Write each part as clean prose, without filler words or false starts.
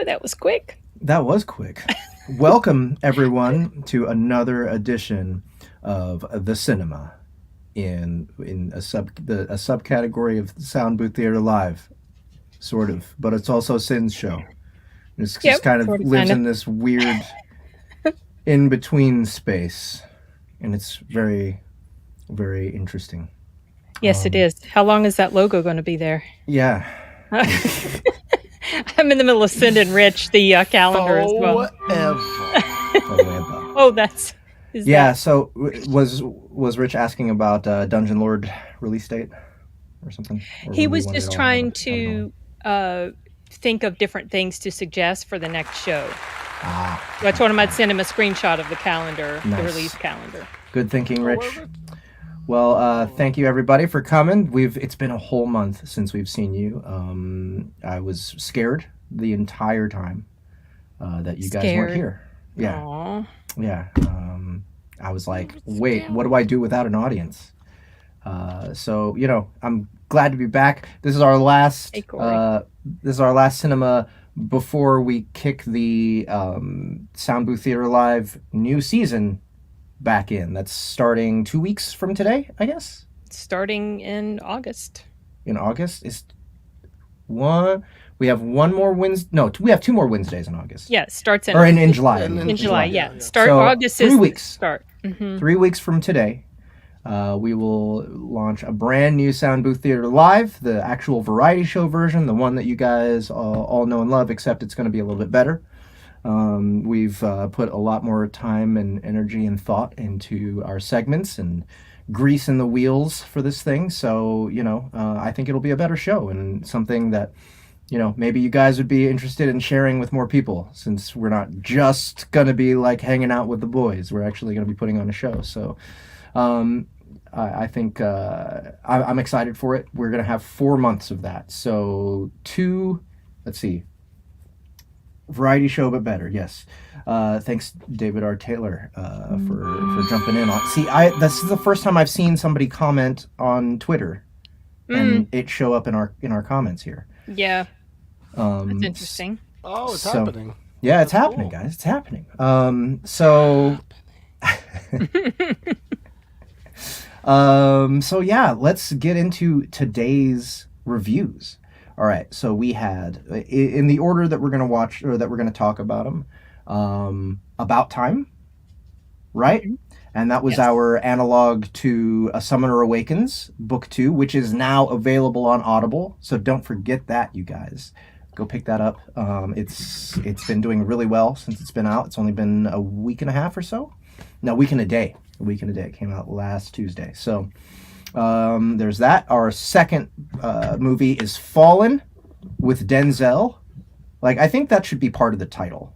that was quick. That was quick. Welcome, everyone, to another edition of the Cynema in a subcategory of Soundbooth Theater Live, sort of. But it's also Sin's show. It's just kind of lives in this weird in-between space, and it's very, very interesting. Yes, it is. How long is that logo going to be there? Yeah. I'm in the middle of sending Rich the calendar as well. Oh, that's... Yeah, so was Rich asking about Dungeon Lord release date or something? Or he was just trying to think of different things to suggest for the next show. So I told him I'd send him a screenshot of the calendar, the release calendar. Good thinking, Rich. Well, thank you everybody for coming. It's been a whole month since we've seen you. I was scared the entire time that you guys weren't here. Yeah. Aww. Yeah. I was like, wait, what do I do without an audience? So, I'm glad to be back. This is our last Cynema before we kick the Soundbooth Theater Live new season back in. That's starting 2 weeks from today, I guess. Starting in August. In August is one. We have one more Wednesday. No, we have 2 more Wednesdays in August. Yeah, it starts in July. In July, yeah. So August 3 is weeks. Start. Mm-hmm. 3 weeks from today, we will launch a brand new Soundbooth Theater Live, the actual variety show version, the one that you guys all know and love, except it's going to be a little bit better. We've put a lot more time and energy and thought into our segments and grease in the wheels for this thing. So, I think it'll be a better show and something that, maybe you guys would be interested in sharing with more people, since we're not just going to be like hanging out with the boys. We're actually going to be putting on a show. So, I think I'm excited for it. We're going to have 4 months of that. So variety show, but better. Yes. Thanks, David R. Taylor, for jumping in on. See, this is the first time I've seen somebody comment on Twitter, and it show up in our comments here. Yeah. That's interesting. It's happening. Yeah, it's happening, guys. It's happening. So yeah, let's get into today's reviews. All right, so we had, in the order that we're going to watch, or that we're going to talk about them, About Time, right? Mm-hmm. And that was our analog to A Summoner Awakens, Book 2, which is now available on Audible. So don't forget that, you guys. Go pick that up. It's been doing really well since it's been out. It's only been a week and a half or so. No, a week and a day. It came out last Tuesday. So... there's that. Our second movie is Fallen with Denzel. I think that should be part of the title.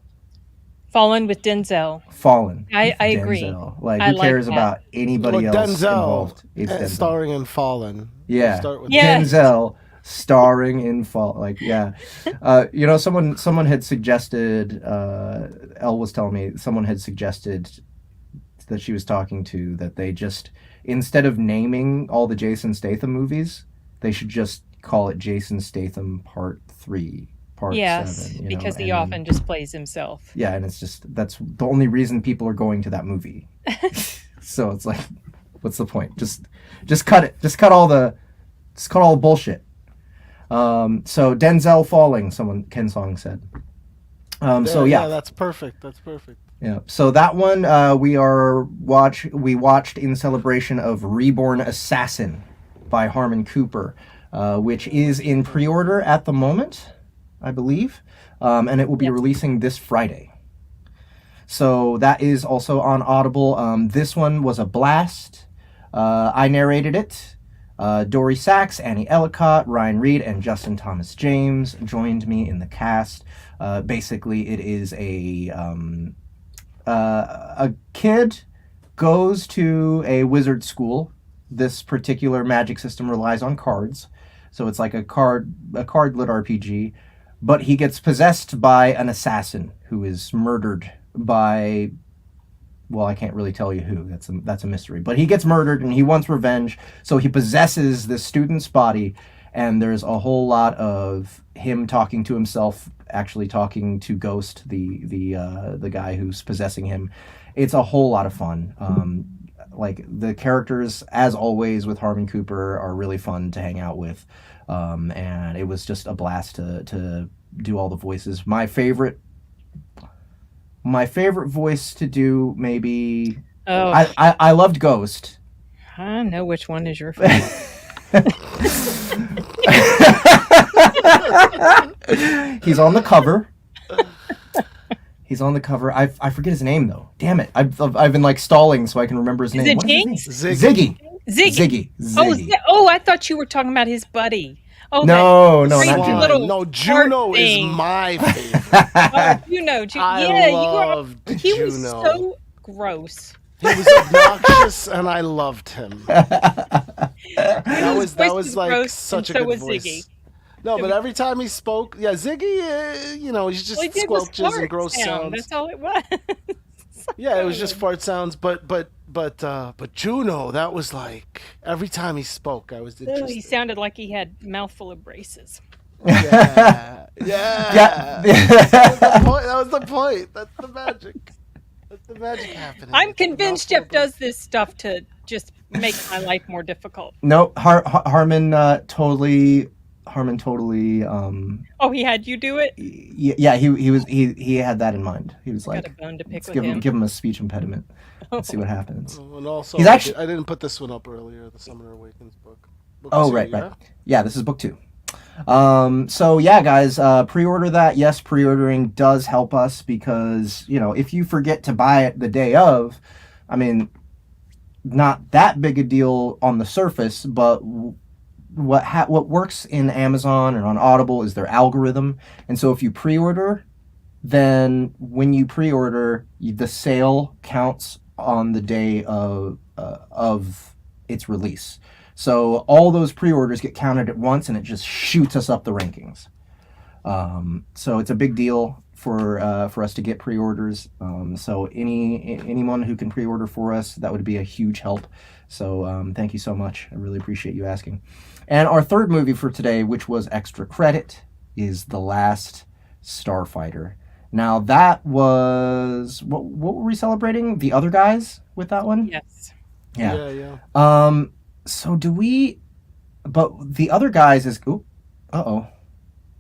Fallen with Denzel. Fallen. I agree. Who cares about anybody else involved? It's Denzel starring in Fallen. Yeah. Denzel starring in Fallen. Someone had suggested. Elle was telling me someone had suggested that she was talking to that they just, instead of naming all the Jason Statham movies, they should just call it Jason Statham Part 3, Part 7. Because he often just plays himself. Yeah, and it's just, that's the only reason people are going to that movie. So it's like, what's the point? Just cut it. Just cut all the bullshit. So Denzel Falling, Ken Song said. Yeah, that's perfect. Yeah. So that one we watched in celebration of Reborn Assassin by Harmon Cooper, which is in pre-order at the moment, I believe, and it will be releasing this Friday. So that is also on Audible. This one was a blast. I narrated it. Dory Sachs, Annie Ellicott, Ryan Reed, and Justin Thomas James joined me in the cast. Basically, it is a kid goes to a wizard school. This particular magic system relies on cards, so it's like a card lit RPG. But he gets possessed by an assassin who is murdered by, well, I can't really tell you who. That's a mystery. But he gets murdered and he wants revenge, so he possesses this student's body, and there's a whole lot of him talking to himself, actually talking to Ghost, the guy who's possessing him. It's a whole lot of fun. Like the characters, as always with Harmon Cooper, are really fun to hang out with, and it was just a blast to do all the voices. My favorite voice to do, maybe. Oh, I loved Ghost. I know which one is your favorite. He's on the cover. He's on the cover. I forget his name though. Damn it! I've been like stalling so I can remember his name. Is it What Jinx? is his name? Ziggy. Oh, I thought you were talking about his buddy. Oh, no, not crazy Juno. little No, Juno heart is thing. my favorite. Oh, Juno. I loved He Juno. was so gross. He was obnoxious, and I loved him. That was like gross, such a and so good was voice. Ziggy. No, but every time he spoke, yeah, Ziggy, he just He did was squelches and fart gross sound. sounds. That's all it was. Yeah, it was just fart sounds. But Juno, that was like every time he spoke, I was interested. He sounded like he had a mouthful of braces. Yeah. That was the point. That's the magic. That's the magic happening. I'm convinced Jeff does this stuff to just make my life more difficult. No, Harmon totally. Oh, he had you do it? Yeah, he had that in mind. He was like, got a bone to pick let's with him. give him a speech impediment. Let's see what happens. And also, He's actually. I didn't put this one up earlier. The Summoner Awakens book. Oh, right. Yeah, this is book 2. So yeah, guys, pre-order that. Yes, pre-ordering does help us because, if you forget to buy it the day of, I mean, not that big a deal on the surface, but what works in Amazon and on Audible is their algorithm. And so if you pre-order, then when you pre-order, the sale counts on the day of its release. So all those pre-orders get counted at once, and it just shoots us up the rankings. So it's a big deal for us to get pre-orders. So anyone who can pre-order for us, that would be a huge help. So thank you so much. I really appreciate you asking. And our third movie for today, which was extra credit, is The Last Starfighter. Now that was what were we celebrating? The Other Guys with that one? Yes. Yeah. So do we? But The Other Guys is.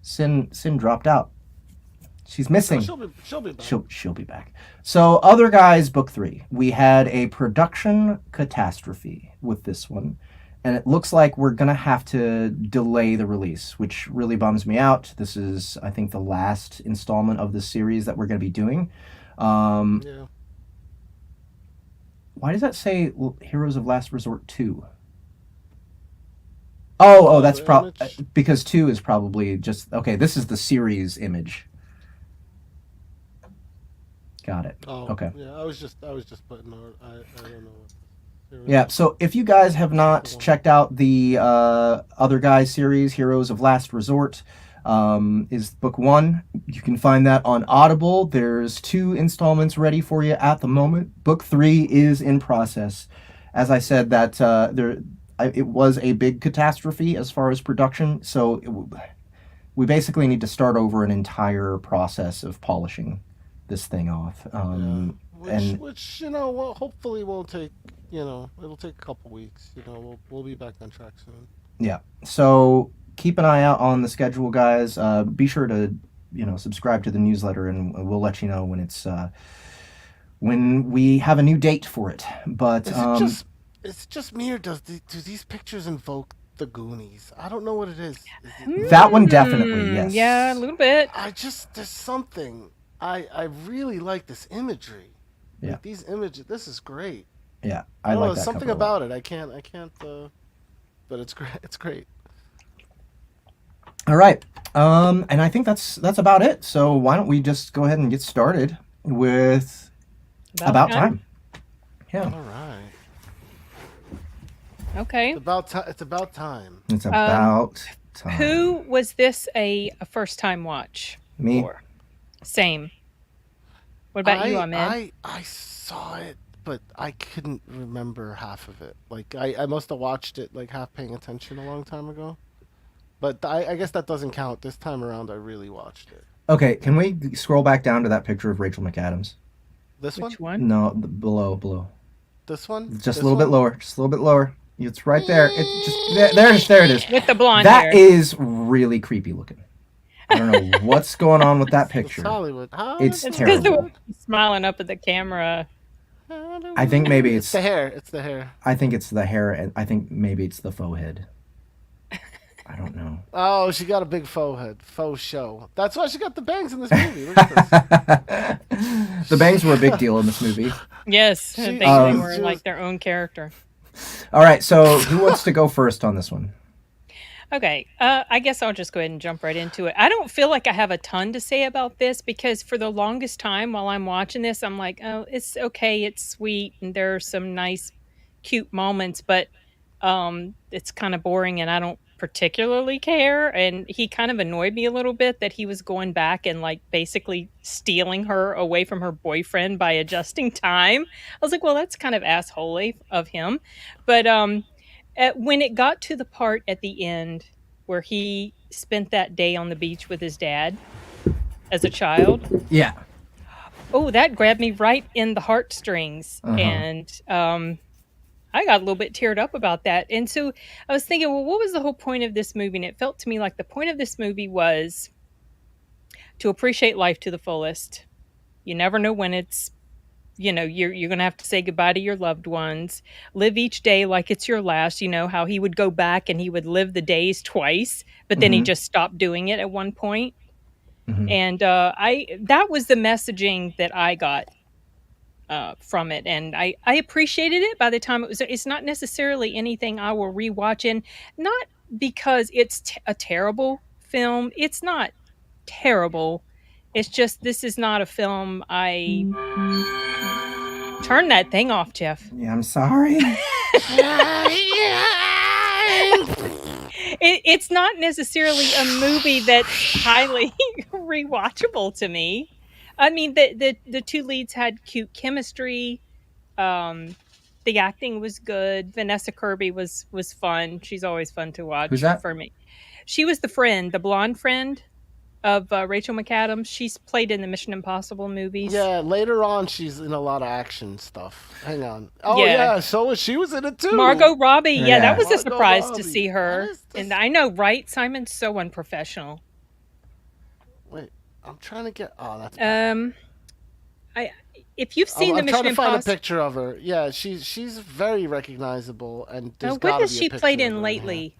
Sin dropped out. She's missing. She'll be back. She'll be back. So Other Guys, book 3. We had a production catastrophe with this one, and it looks like we're gonna have to delay the release, which really bums me out. This is, I think, the last installment of the series that we're gonna be doing. Yeah. Why does that say Heroes of Last Resort 2? Oh, that's because 2 is probably just okay. This is the series image. Got it. Oh, okay. Yeah, I was just putting out. I don't know. Yeah. So if you guys have not checked out the Other Guys series, Heroes of Last Resort, is book 1. You can find that on Audible. There's 2 installments ready for you at the moment. Book 3 is in process. As I said, that it was a big catastrophe as far as production, so we basically need to start over an entire process of polishing this thing off. Which hopefully won't take, it'll take a couple weeks. We'll be back on track soon. Yeah. So keep an eye out on the schedule, guys. Be sure to, subscribe to the newsletter, and we'll let you know when it's when we have a new date for it. But it's just me, or do these pictures invoke the Goonies? I don't know what it is. That one definitely, yes. Yeah, a little bit. There's something. I really like this imagery. Yeah. Like these images. This is great. Yeah, I like know, that. Something about it. I can't. But it's great. It's great. All right. And I think that's about it. So why don't we just go ahead and get started with About Time. Yeah. All right. Okay. It's about time. It's about time. Who was this a first time watch? Me. For? Same. What about you, Ahmed? I saw it, but I couldn't remember half of it. Like I must have watched it like half paying attention a long time ago. But I guess that doesn't count. This time around, I really watched it. Okay, can we scroll back down to that picture of Rachel McAdams? This Which one? one? No, below. This one? Just This a little one? bit lower. Just a little bit lower. It's right there. It's just there it is. With the blonde That hair. is really creepy looking. I don't know what's going on with that It's picture. Hollywood. It's It's because they terrible. were smiling up at the camera. I think maybe It's the hair. It's the hair. I think it's the hair, and I think maybe it's the faux head. I don't know. Oh, she got a big faux head. Faux show. That's why she got the bangs in this movie. Look at this. The bangs were a big deal in this movie. Yes, She- they Um, were like their own character. All right, so who wants to go first on this one? Okay, I guess I'll just go ahead and jump right into it. I don't feel like I have a ton to say about this because for the longest time while I'm watching this, I'm like, oh, it's okay, it's sweet, and there are some nice, cute moments, but it's kind of boring, and I don't particularly care. And he kind of annoyed me a little bit that he was going back and like basically stealing her away from her boyfriend by adjusting time. I was like, well, that's kind of assholey of him, but when it got to the part at the end where he spent that day on the beach with his dad as a child, Yeah. oh, that grabbed me right in the heartstrings. And I got a little bit teared up about that. And so I was thinking, well, what was the whole point of this movie? And it felt to me like the point of this movie was to appreciate life to the fullest. You never know when it's, you're going to have to say goodbye to your loved ones. Live each day like it's your last. You know how he would go back and he would live the days twice, but then he just stopped doing it at one point. And that was the messaging that I got from it, and I appreciated it. By the time it's not necessarily anything I will rewatch, and not because it's a terrible film. It's not terrible. It's just this is not a film I turn that thing off, Jeff. Yeah, I'm sorry. It's not necessarily a movie that's highly rewatchable to me. I mean, the two leads had cute chemistry. The acting was good. Vanessa Kirby was fun. She's always fun to watch. Who's that? For me? She was the friend, the blonde friend of Rachel McAdams. She's played in the Mission Impossible movies. Yeah, later on she's in a lot of action stuff. Hang on. Oh Yeah. yeah, so she was in it too. Margot Robbie. Yeah, Yeah. that was a Margot surprise to Robbie. see her. What is this? And I know, right? Simon's so unprofessional. Wait, I'm trying to get. Oh, that's. If you've seen the I'm Mission trying to find a Impossible, picture of her. Yeah, she's very recognizable, and there's what gotta has be a she picture played of in her lately? here.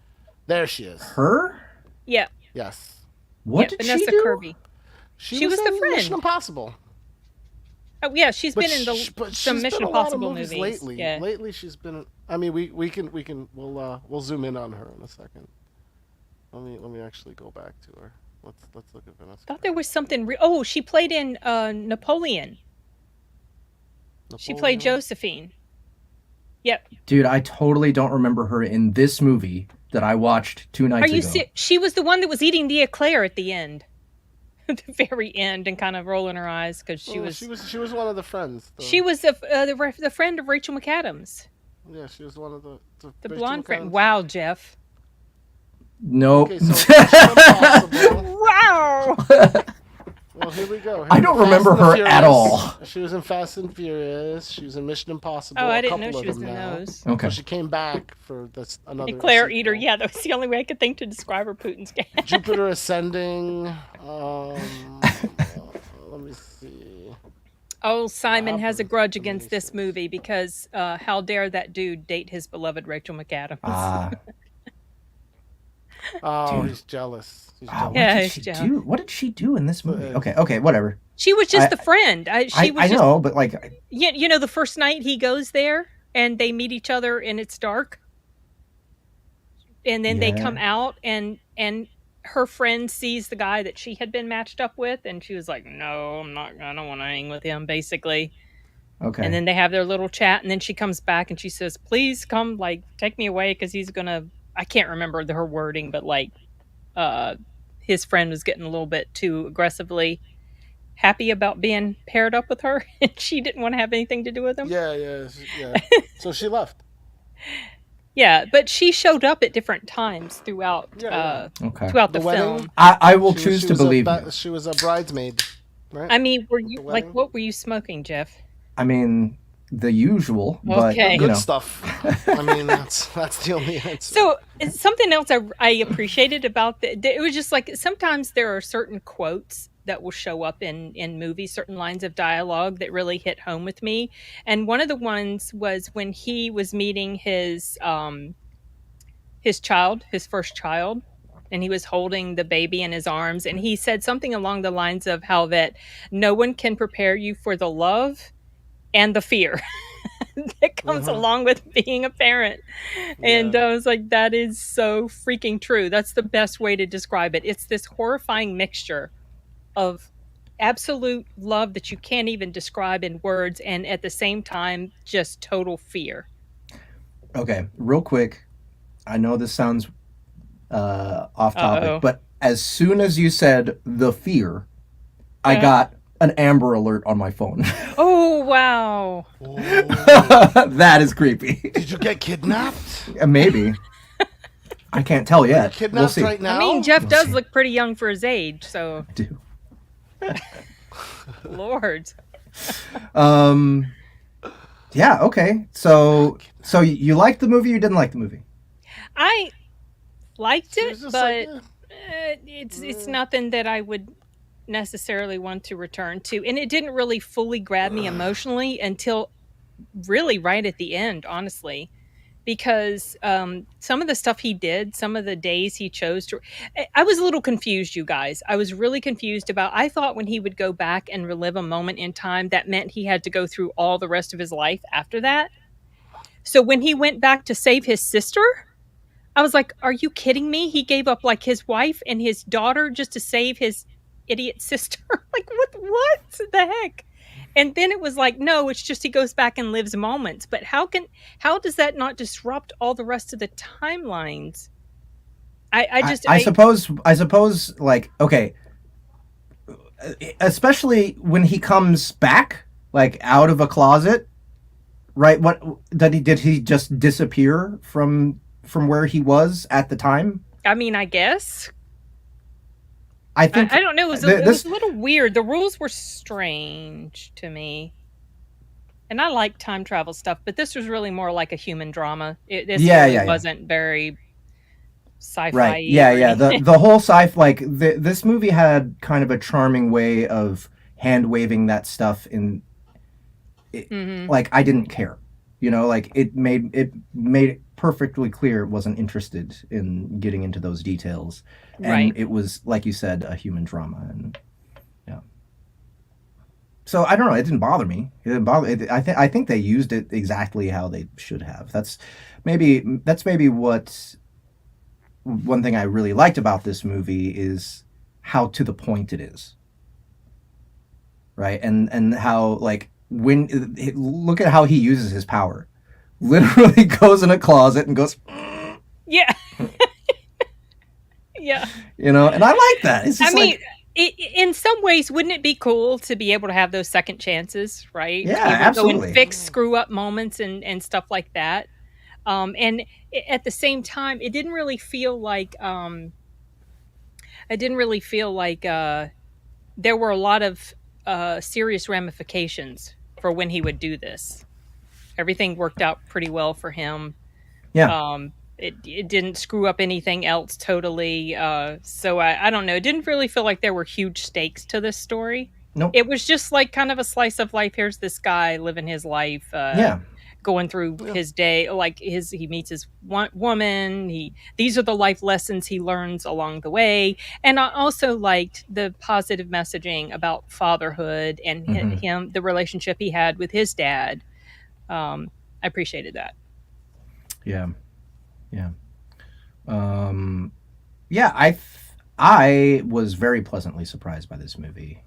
There she is. Her? Yeah, Yes. What yeah, did Vanessa she do? Kirby. She was the in friend. Mission Impossible. Oh yeah, she's But been in but some she's Mission been in a lot of Impossible movies movies. lately. Yeah. Lately, she's been. I mean, we'll zoom in on her in a second. Let me actually go back to her. Let's look at Vanessa. Thought there was something. Oh, she played in Napoleon. She played Napoleon. Josephine. Yep. Dude, I totally don't remember her in this movie that I watched 2 nights Are you ago. she was the one that was eating the eclair at the end, at the very end, and kind of rolling her eyes because she was one of the friends. she was the friend of Rachel McAdams, Yeah, she was one of the the Rachel blonde friend. McAdams. Wow, Jeff. Nope. Okay, so Mission Impossible. Wow. Well, here we go. I don't remember her at all. She was in Fast and Furious. She was in Mission Impossible. Oh, I a didn't know couple she of was in them now. those. Okay. So she came back for this another Eclair sequel. eater. Yeah, that was the only way I could think to describe her Putin's gas. Jupiter Ascending. Let me see. Oh, Simon has a Robert grudge against this Amazing. movie because how dare that dude date his beloved Rachel McAdams? Oh, Dude. he's jealous. He's What jealous. Yeah, did it's she Joe. do? What did she do in this movie? Okay, whatever. She was just I- the friend. She was I just, know, but like, you know, the first night he goes there and they meet each other and it's dark, and then they Yeah. come out and her friend sees the guy that she had been matched up with, and she was like, "No, I'm not. I don't want to hang with him." Basically, okay. and then they have their little chat, and then she comes back and she says, "Please come, like, take me away because he's gonna." I can't remember her wording, but like, his friend was getting a little bit too aggressively happy about being paired up with her, and she didn't want to have anything to do with him. Yeah. So she left. Yeah, but she showed up at different times throughout Okay. throughout The the wedding? film. I will choose to believe you. She was a bridesmaid, right? I mean, were At the you wedding? what were you smoking, Jeff? I mean, the usual, but Okay. Good you know. stuff. I mean, that's the only answer. So it's something else I appreciated about it was just like sometimes there are certain quotes that will show up in movies, certain lines of dialogue that really hit home with me. And one of the ones was when he was meeting his first child, and he was holding the baby in his arms, and he said something along the lines of how that no one can prepare you for the love and the fear that comes along with being a parent. And I was like, that is so freaking true. That's the best way to describe it. It's this horrifying mixture of absolute love that you can't even describe in words, and at the same time, just total fear. Okay, real quick. I know this sounds off topic, Uh-oh. but as soon as you said the fear, I got an Amber Alert on my phone. Oh, wow. That is creepy. Did you get kidnapped? Maybe. I can't tell yet. Kidnapped We'll see. right now? I mean, Jeff We'll does see. look pretty young for his age, so I do. Lord. Yeah. Okay. So you liked the movie? You didn't like the movie? I liked She it, was just but like, it's nothing that I would necessarily want to return to, and it didn't really fully grab me emotionally until really right at the end, honestly, because some of the stuff he did, some of the days he chose to, I was a little confused, you guys. I was really confused about, I thought when he would go back and relive a moment in time, that meant he had to go through all the rest of his life after that. So when he went back to save his sister, I was like, are you kidding me? He gave up like his wife and his daughter just to save his idiot sister? Like, what the heck? And then it was like, no, it's just he goes back and lives moments. But how does that not disrupt all the rest of the timelines? I suppose like, okay, especially when he comes back like out of a closet, right? What did he just disappear from where he was at the time? I mean, I guess. I think I don't know. It was a little weird. The rules were strange to me. And I like time travel stuff, but this was really more like a human drama. This wasn't very sci-fi. Right. Yeah. The whole sci-fi, like this movie had kind of a charming way of hand waving that stuff in. Like I didn't care, like it made it perfectly clear it wasn't interested in getting into those details, and it was, like you said, a human drama, and yeah. So I don't know. It didn't bother me. It didn't bother. I think they used it exactly how they should have. That's maybe what one thing I really liked about this movie is how to the point it is. Right, and how like when look at how he uses his power. Literally goes in a closet and goes. Yeah. Yeah. And I like that. It's just in some ways, wouldn't it be cool to be able to have those second chances, right? Yeah, absolutely. Go and fix screw up moments and stuff like that. And at the same time, it didn't really feel like there were a lot of serious ramifications for when he would do this. Everything worked out pretty well for him. Yeah. It didn't screw up anything else totally. So I don't know. It didn't really feel like there were huge stakes to this story. Nope. It was just like kind of a slice of life. Here's this guy living his life. Going through his day, like he meets his woman. These are the life lessons he learns along the way. And I also liked the positive messaging about fatherhood and him, the relationship he had with his dad. I appreciated that. Yeah. I was very pleasantly surprised by this movie,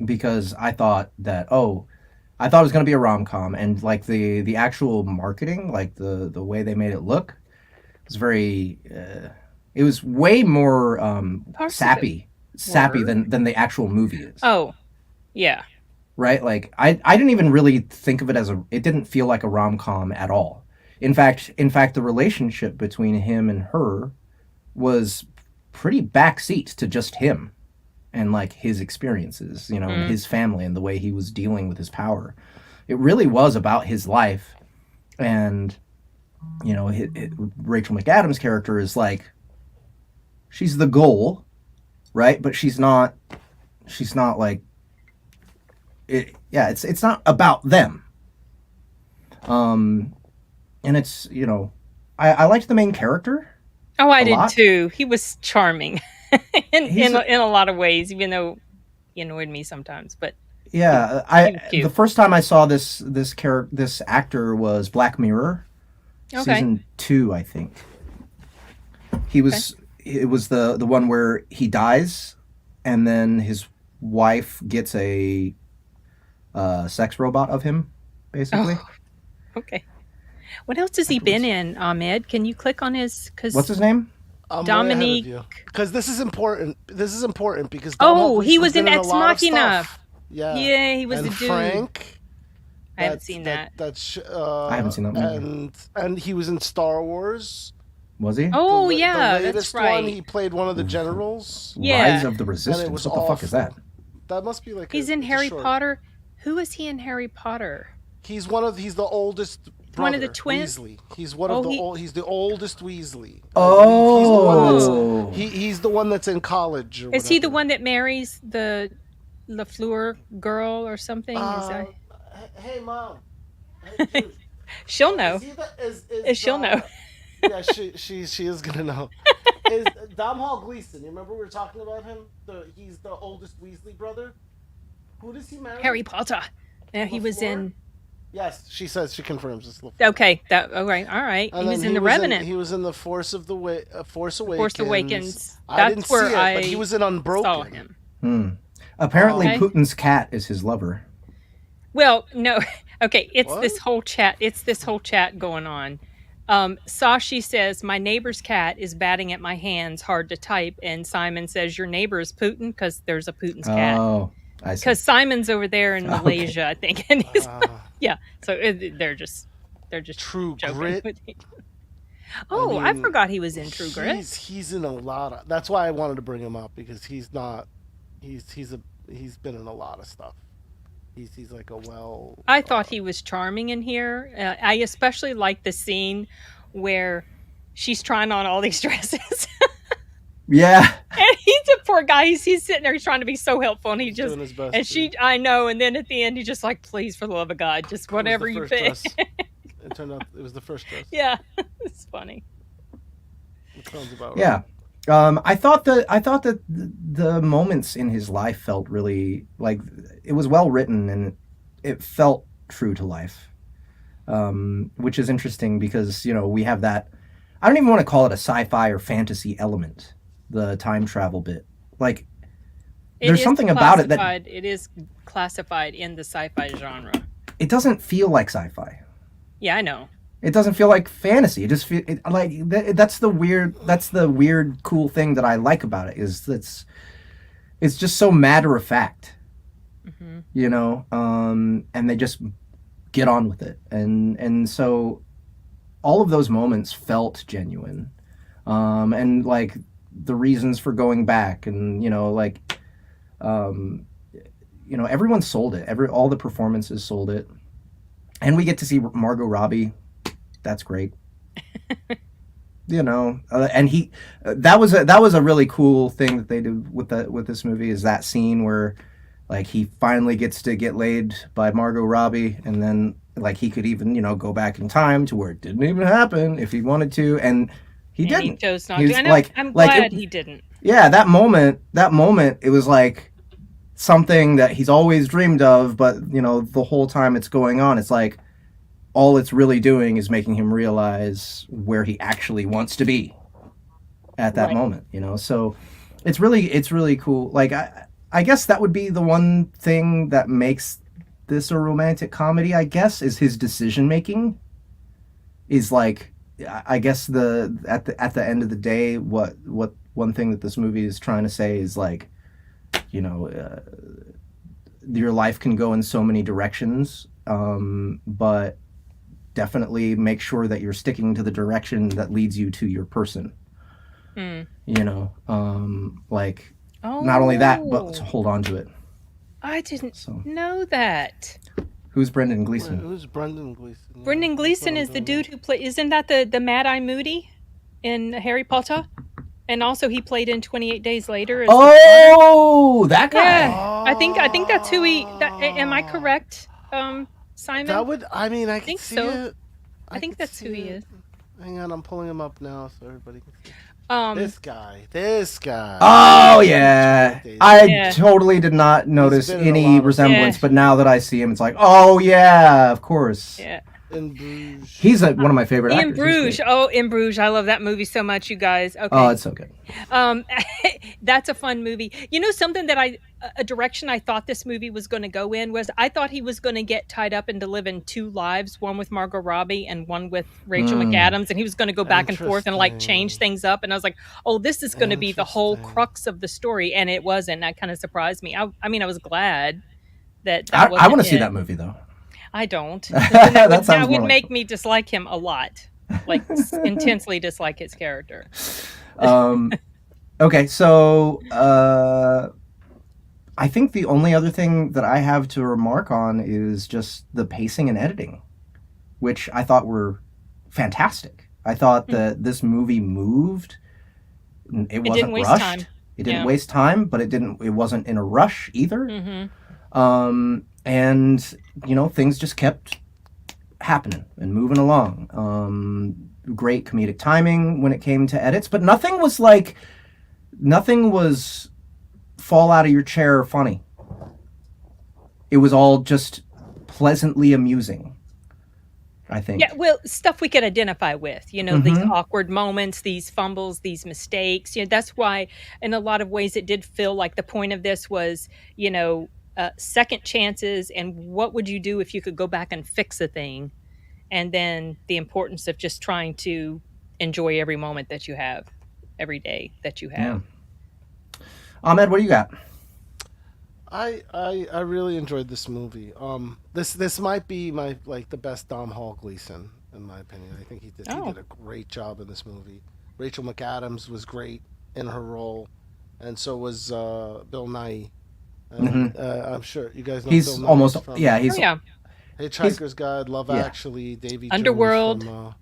because I thought that it was going to be a rom-com, and like the actual marketing, like the way they made it look, was very. It was way more sappy than the actual movie is. Oh, yeah. Right, like I didn't even really think of it as it didn't feel like a rom-com at all. In fact, the relationship between him and her was pretty backseat to just him and like his experiences, you know, and his family and the way he was dealing with his power. It really was about his life. And, you know, Rachel McAdams' character is like, she's the goal, right? But she's not like it. Yeah, it's not about them. And it's, you know, I liked the main character. Oh, I did too. He was charming in a lot of ways, even though he annoyed me sometimes. But yeah, the first time I saw this actor was Black Mirror, season 2, I think. He was it was the one where he dies, and then his wife gets a sex robot of him, basically. Oh, okay. What else has he been in, Ahmed? Can you click on his? What's his name? Dominique. Because this is important. This is important because he was in Ex Machina. Yeah, he was and the dude. Frank. I haven't seen that. I haven't seen that movie. And he was in Star Wars. Was he? Oh, the that's latest right. one, he played one of the generals. Yeah. Rise of the Resistance. What the fuck is that? That must be like. He's in Harry Potter. Who is he in Harry Potter? He's the oldest brother. One of the twins. Weasley. He's one of the he's the oldest Weasley. Oh. He's the one that's in college. Is he the one that marries the LaFleur girl or something? Hey, Mom. Hey, she'll know. She'll know. Yeah, she is gonna know. Is Domhnall Gleeson? You remember we were talking about him? He's the oldest Weasley brother. Who does he marry? Harry Potter. Yeah, he was in. Yes, she says she confirms it's LaFleur. Okay, all right. He was in The Revenant. He was in the Force Awakens. Force Awakens. I didn't see it, but he was in Unbroken. Saw him. Apparently, Putin's cat is his lover. Well, no. Okay, it's this whole chat going on. Sashi says, my neighbor's cat is batting at my hands, hard to type. And Simon says, your neighbor is Putin because there's a Putin's cat. Oh, I see. Because Simon's over there in Malaysia, I think. And he's, yeah, so they're just True joking. Grit. Oh, I forgot he was in True Grit. He's in a lot of. That's why I wanted to bring him up because he's been in a lot of stuff. He's like a I thought he was charming in here. I especially like the scene where she's trying on all these dresses. Yeah. And he's a poor guy. He's sitting there, he's trying to be so helpful, and he just doing his best, and she, I know. And then at the end, he's just like, please, for the love of God, just whatever you pick. It turned out it was the first dress. Yeah, it's funny. It sounds about right. Yeah. I thought that the moments in his life felt really like it was well written and it felt true to life, which is interesting because, you know, we have that. I don't even want to call it a sci-fi or fantasy element, the time travel bit. Like, there's something about it that it is classified in the sci-fi genre. It doesn't feel like sci-fi. Yeah, I know. It doesn't feel like fantasy. It just feel like that's the weird cool thing that I like about it is it's just so matter of fact, you know, and they just get on with it, and so all of those moments felt genuine, and like the reasons for going back, and you know, like, you know, everyone sold it. All the performances sold it, and we get to see Margot Robbie. That's great. You know, and that was a really cool thing that they did with this movie is that scene where like he finally gets to get laid by Margot Robbie, and then like he could even, you know, go back in time to where it didn't even happen if he wanted to, and he didn't. He chose not to. I know, like, I'm glad he didn't. Yeah, that moment, it was like something that he's always dreamed of, but you know, the whole time it's going on, it's like all it's really doing is making him realize where he actually wants to be at that moment, you know? So it's really cool. Like, I guess that would be the one thing that makes this a romantic comedy, I guess, is his decision-making is like, I guess at the end of the day, what one thing that this movie is trying to say is like, you know, your life can go in so many directions, but definitely make sure that you're sticking to the direction that leads you to your person. Mm. You know, like not only that, but to hold on to it. I didn't know that. Who's Brendan Gleeson? Who's Brendan Gleeson? Brendan Gleeson is the dude who played. Isn't that the Mad Eye Moody in Harry Potter? And also he played in 28 Days Later. As that guy. Yeah, I think that's who he. Am I correct, Simon? That would. I mean, I think so. It. I think that's who he is. Hang on, I'm pulling him up now so everybody can see. This guy. Oh yeah, I totally did not notice any resemblance, but now that I see him, it's like, oh yeah, of course. Yeah. In Bruges. He's one of my favorite actors. In Bruges. Oh, In Bruges. I love that movie so much, you guys. Okay. Oh, it's so good. That's a fun movie. You know, something that a direction I thought this movie was going to go in was I thought he was going to get tied up into living two lives, one with Margot Robbie and one with Rachel McAdams, and he was going to go back and forth and like change things up. And I was like, oh, this is going to be the whole crux of the story, and it wasn't. That kind of surprised me. I mean, I was glad that I want to see that movie though. I don't. That would make like me dislike him a lot, like intensely dislike his character. Okay, so I think the only other thing that I have to remark on is just the pacing and editing, which I thought were fantastic. I thought that this movie moved. It wasn't rushed. Time. It didn't waste time, but it wasn't in a rush either. Mm-hmm. And, you know, things just kept happening and moving along. Great comedic timing when it came to edits, but nothing was fall out of your chair funny. It was all just pleasantly amusing, I think. Yeah, well, stuff we could identify with, you know, these awkward moments, these fumbles, these mistakes. You know, that's why in a lot of ways it did feel like the point of this was, you know, second chances and what would you do if you could go back and fix a thing, and then the importance of just trying to enjoy every moment that you have, every day that you have. Ahmed, what do you got? I really enjoyed this movie. This might be my the best Dom Hall Gleeson in my opinion. I think he did a great job in this movie. Rachel McAdams was great in her role, and so was Bill Nighy. I'm sure you guys know he's Bill almost from, he's Hitchhiker's Guide, Love Actually, Davy Underworld. Jones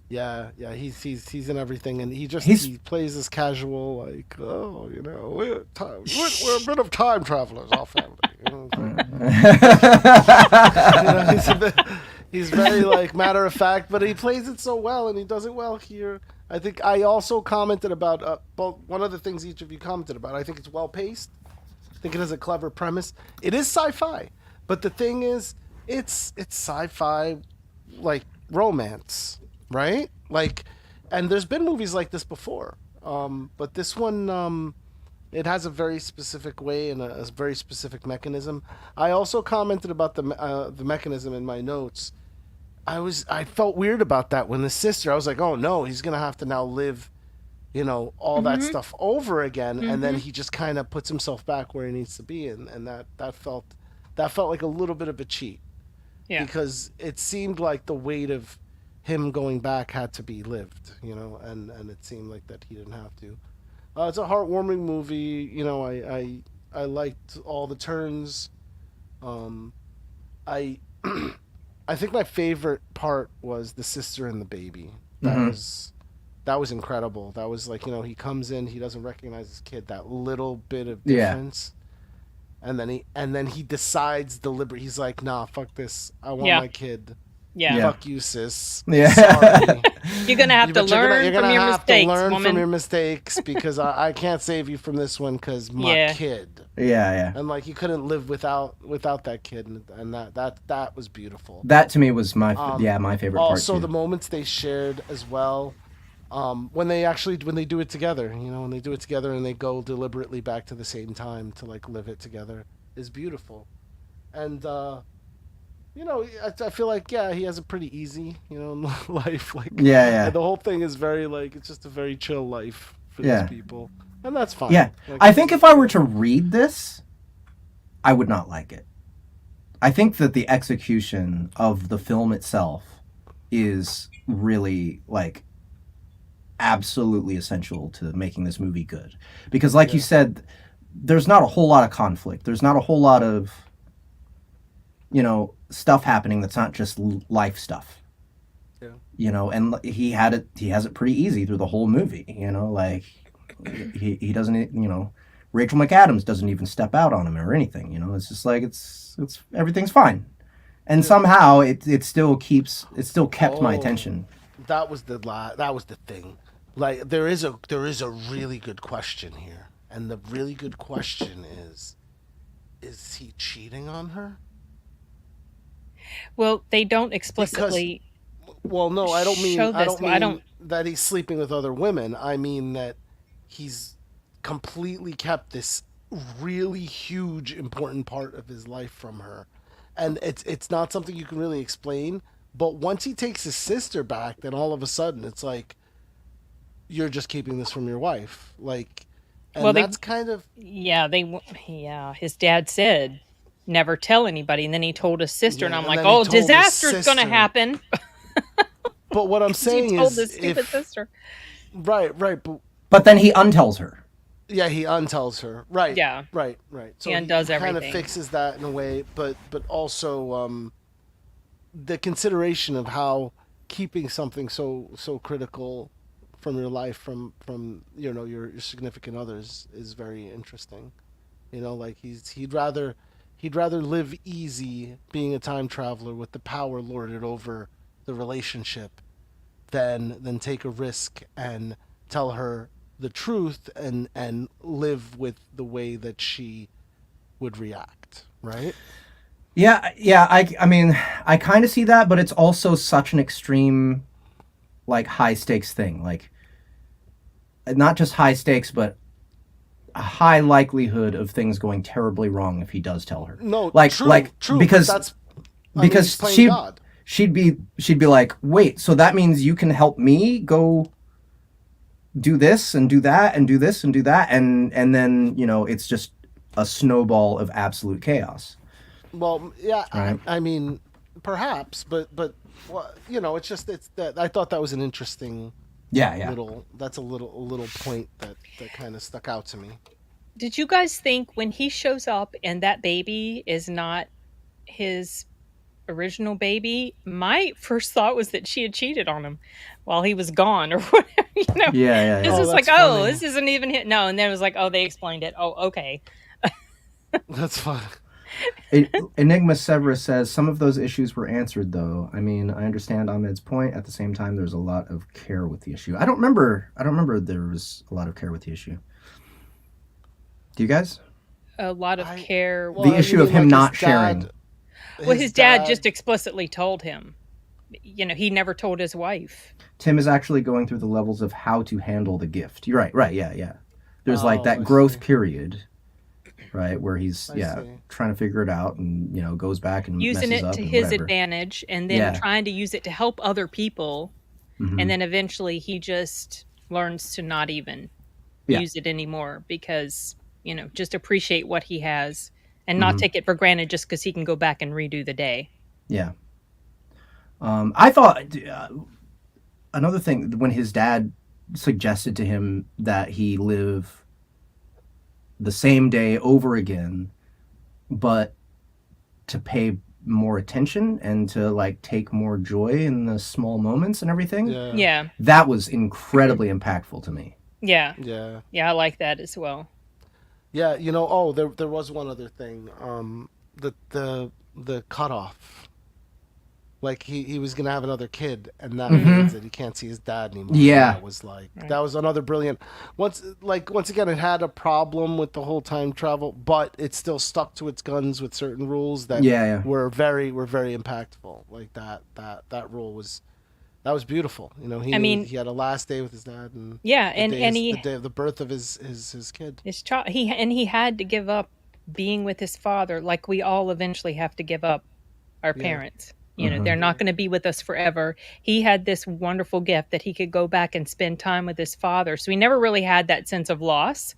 from, he's in everything, and he plays this casual we're a bit of time travelers, our family. He's very matter of fact, but he plays it so well, and he does it well here. I think I also commented about one of the things each of you commented about. I think it's well paced. I think it has a clever premise. It is sci-fi, but the thing is, it's sci-fi romance, right? And there's been movies like this before, but this one, it has a very specific way and a very specific mechanism. I also commented about the mechanism in my notes. I felt weird about that when the sister. I was like, oh no, he's gonna have to now live, all that stuff over again, and then he just kind of puts himself back where he needs to be, and that felt like a little bit of a cheat, because it seemed like the weight of him going back had to be lived, and it seemed like that he didn't have to. It's a heartwarming movie. I liked all the turns. I think my favorite part was the sister and the baby. That was incredible. That was he comes in, he doesn't recognize his kid. That little bit of difference, and then he decides deliberately. He's like, nah, fuck this. I want my kid. Yeah. Fuck you, sis. Yeah. Sorry. You're gonna have to learn from your mistakes, woman. From your mistakes, because I can't save you from this one because my kid. Yeah. And you couldn't live without that kid, and that was beautiful. That to me was my favorite part. Also, the moments they shared as well, when they do it together, when they do it together and they go deliberately back to the same time to live it together, is beautiful, and. I feel like he has it pretty easy, life. The whole thing is very it's just a very chill life for these people, and that's fine. Yeah, I think if I were to read this, I would not like it. I think that the execution of the film itself is really like absolutely essential to making this movie good. Because like you said, there's not a whole lot of conflict. There's not a whole lot of, you know, stuff happening that's not just life stuff. Yeah. You know, and he has it pretty easy through the whole movie, you know, like he doesn't, you know, Rachel McAdams doesn't even step out on him or anything, you know. It's just like it's everything's fine. And somehow it still kept my attention. That was the thing. Like there is a really good question here, and the really good question is he cheating on her? Well, they don't explicitly. Well, no, I don't mean show this. I don't mean that he's sleeping with other women. I mean that he's completely kept this really huge important part of his life from her. And it's not something you can really explain, but once he takes his sister back, then all of a sudden it's like you're just keeping this from your wife. Like and Well, that's kind of his dad said never tell anybody, and then he told his sister, and I'm and like, then he oh, told his disaster's gonna sister. happen. But what I'm He saying told is his stupid sister. right, But then he untells her. yeah, he untells her. Right. Yeah. Right. So He undoes kind of everything. fixes that in a way, but also the consideration of how keeping something so critical from your life from you know your significant others is very interesting. You know, like he'd rather live easy being a time traveler with the power lorded over the relationship than take a risk and tell her the truth and live with the way that she would react, right? Yeah. I mean, I kind of see that, but it's also such an extreme, like high stakes thing. Like, not just high stakes, but a high likelihood of things going terribly wrong if he does tell her. No, like true, like true. because That's because he's playing God. she'd be like, wait, so that means you can help me go do this and do that and do this and do that, and then, you know, it's just a snowball of absolute chaos. Well, yeah, Right. I mean, perhaps, but well, you know, it's that I thought that was an interesting Yeah. that's a little point that kind of stuck out to me. Did you guys think when he shows up and that baby is not his original baby, my first thought was that she had cheated on him while he was gone or whatever, you know? Yeah. This Oh, is like, that's oh, funny. this isn't even hit. No, and then it was like, oh, they explained it. Oh, okay. That's fun. Enigma Severus says some of those issues were answered, though. I mean, I understand Ahmed's point. At the same time, there's a lot of care with the issue. I don't remember there was a lot of care with the issue. Do you guys? A lot of care. The issue of him not sharing. Well, his dad just explicitly told him. You know, he never told his wife. Tim is actually going through the levels of how to handle the gift. You're right, yeah. There's like that I growth see. period, right, where he's I see. trying to figure it out and, you know, goes back and Using messes it up to and his whatever. advantage, and then Yeah. trying to use it to help other people. Mhm. And then eventually he just learns to not even use it anymore because, you know, just appreciate what he has and not take it for granted just because he can go back and redo the day. Yeah. I thought another thing, when his dad suggested to him that he live the same day over again, but to pay more attention and to like take more joy in the small moments and everything. Yeah. That was incredibly impactful to me. Yeah. Yeah. Yeah, I like that as well. Yeah, you know, oh, there was one other thing. The cutoff. Like he was gonna have another kid, and that means that he can't see his dad anymore. Yeah. That was like that was another brilliant. Once again, it had a problem with the whole time travel, but it still stuck to its guns with certain rules that were very impactful. Like that rule was beautiful. You know, he had a last day with his dad, and the day of the birth of his kid. His child. He had to give up being with his father, like we all eventually have to give up our parents. You know, they're not going to be with us forever. He had this wonderful gift that he could go back and spend time with his father. So he never really had that sense of loss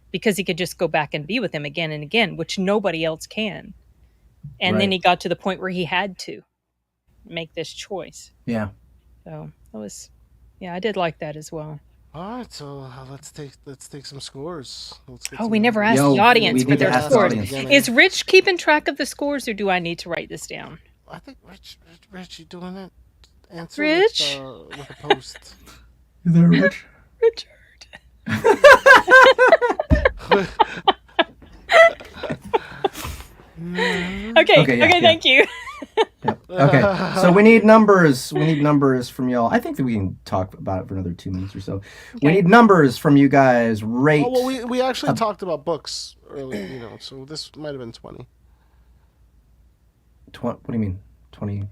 because he could just go back and be with him again and again, which nobody else can. And then he got to the point where he had to make this choice. Yeah. So that was, yeah, I did like that as well. All right, so let's take some scores. Let's get Oh, some we never numbers. asked Yo, the audience we for need to their ask the scores. audience. Is Rich keeping track of the scores, or do I need to write this down? I think Rich, you doing it? Answer Rich? with a post. You there, Rich? Richard. Okay, thank you. Yep. Okay, so we need numbers. We need numbers from y'all. I think that we can talk about it for another 2 minutes or so. We Okay. need numbers from you guys. Rate. Oh well, we actually talked about books earlier, so this might have been 20. What do you mean? 20?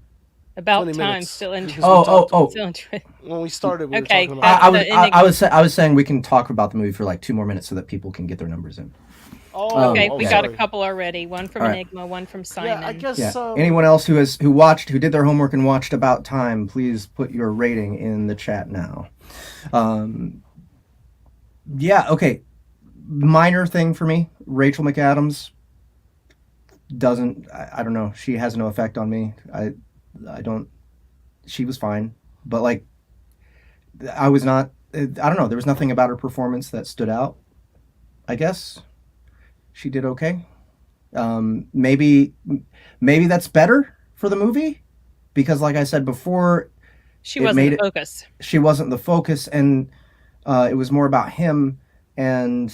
About 20 time, minutes. still interesting. Oh. Still interesting. When we started, we Okay, were talking about. I was saying we can talk about the movie for like 2 more minutes so that people can get their numbers in. Okay, we got a sorry. couple already. One from All right. Enigma, one from Simon. Yeah, I guess. Yeah. Anyone else who did their homework and watched About Time, please put your rating in the chat now. Yeah. Okay. Minor thing for me. Rachel McAdams doesn't. I don't know. She has no effect on me. I don't. She was fine, but like, I was not. I don't know. There was nothing about her performance that stood out. I guess she did okay. Maybe that's better for the movie because, like I said before, She wasn't the focus. She wasn't the focus, and it was more about him. And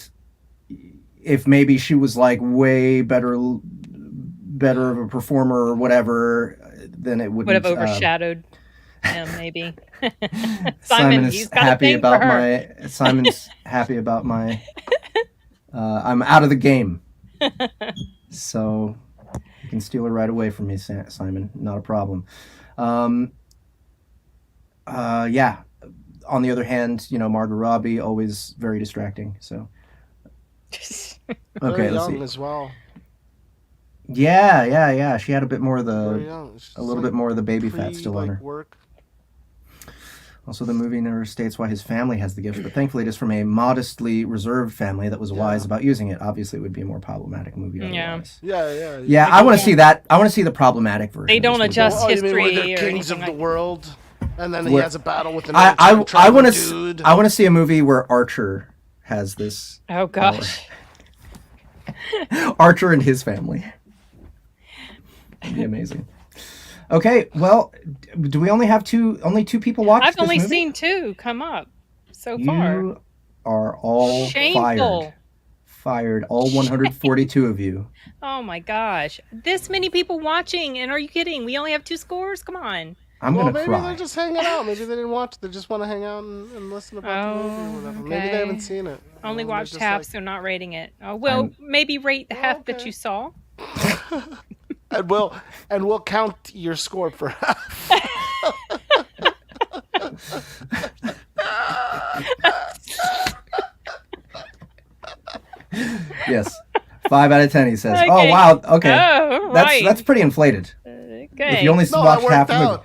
if maybe she was like way better of a performer or whatever, then it Would have overshadowed him, maybe. Simon he's is got a happy thing for about her. Simon's happy about my. I'm out of the game, so you can steal her right away from me, Simon. Not a problem. Yeah. On the other hand, Margot Robbie always very distracting. So. Okay, Very let's young see. as well. Yeah. She had a bit more of Very the, young. a little bit more of the baby fat still on her. Work. Also, the movie never states why his family has the gift, but thankfully it is from a modestly reserved family that was wise about using it. Obviously, it would be a more problematic movie otherwise. Yeah. Yeah, I want to see that. I want to see the problematic version. They don't adjust You mean history where they're or kings of anything the like world, and then he Where- has a battle with an I want to. dude. I want to see a movie where Archer has this. Oh gosh. Archer and his family. That'd be amazing. Okay, well, do we only have two people watch I've this only movie? seen 2 come up so far. You are all Shameful. Fired, all 142 of you. Oh my gosh. This many people watching, and are you kidding? We only have 2 scores? Come on. I'm Well, gonna maybe cry. they're just hanging out. Maybe they didn't watch. They just want to hang out and listen about the movie or whatever. Maybe they haven't seen it. Only They're watched just half, like- so not rating it. Oh, well, maybe rate the half that you saw. And we'll count your score for half. Yes. 5 out of 10, he says. Okay. Oh, wow. Okay. Oh, right. That's pretty inflated. Okay. If you only No, watched that half worked the movie. out.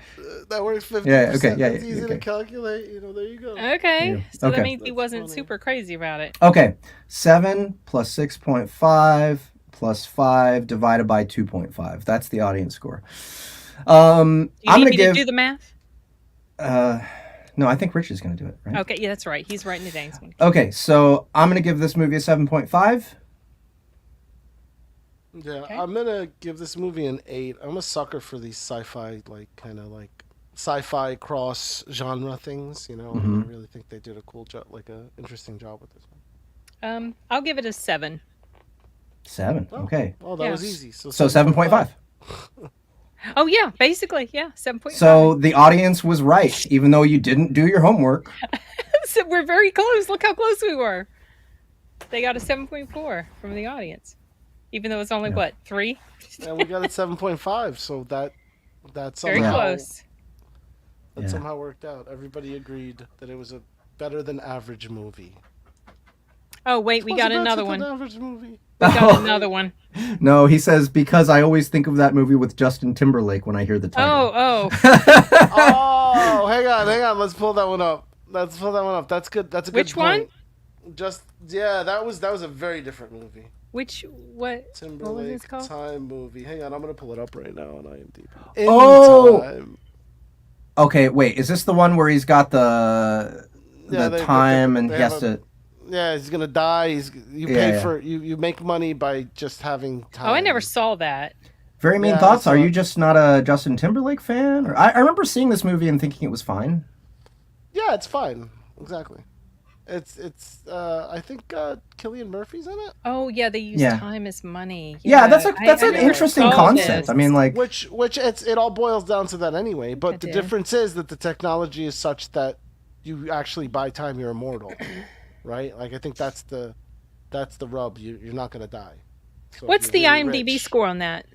That works 50%. Yeah, okay, yeah, It's easy okay. to calculate. There you go. Okay. Yeah. So Okay. that means he That's wasn't funny. super crazy about it. Okay. 7 plus 6.5 plus 5 divided by 2.5. That's the audience score. Do you I'm need going me to give. to do the math? No, I think Rich is going to do it, right? Okay, yeah, that's right. He's writing it down. Okay, so I'm going to give this movie a 7.5. Yeah, Okay. I'm gonna give this movie an 8. I'm a sucker for these sci-fi, sci-fi cross genre things. And I really think they did a cool job, interesting job with this one. I'll give it a 7. 7. Okay. Oh, that was easy. So 7.5. Oh yeah, basically, yeah, 7.5. So the audience was right, even though you didn't do your homework. So we're very close. Look how close we were. They got a 7.4 from the audience, even though it's only what 3. And we got it 7.5. So that's Very somehow close. that somehow worked out. Everybody agreed that it was a better than average movie. Oh wait, we got another one. Average movie. We got another one. No, he says, because I always think of that movie with Justin Timberlake when I hear the title. Oh. Oh, hang on. Let's pull that one up. That's good. That's a good Which one? point. That was a very different movie. What was Timberlake this called? Time movie. Hang on, I'm gonna pull it up right now on IMDb. Oh! Time. Okay, wait. Is this the one where he's got the time and he has to? Yeah, he's gonna die. You pay for you make money by just having time. Oh, I never saw that. Very mean thoughts. Are you just not a Justin Timberlake fan? Or I remember seeing this movie and thinking it was fine. Yeah, it's fine. Exactly. It's I think Cillian Murphy's in it. Oh yeah, they use time as money. Yeah, that's an interesting concept. I mean, like which it all boils down to that anyway. But the difference is that the technology is such that you actually by time you're immortal, right? Like I think that's the rub. You're not gonna die. So what's the really IMDb score on that?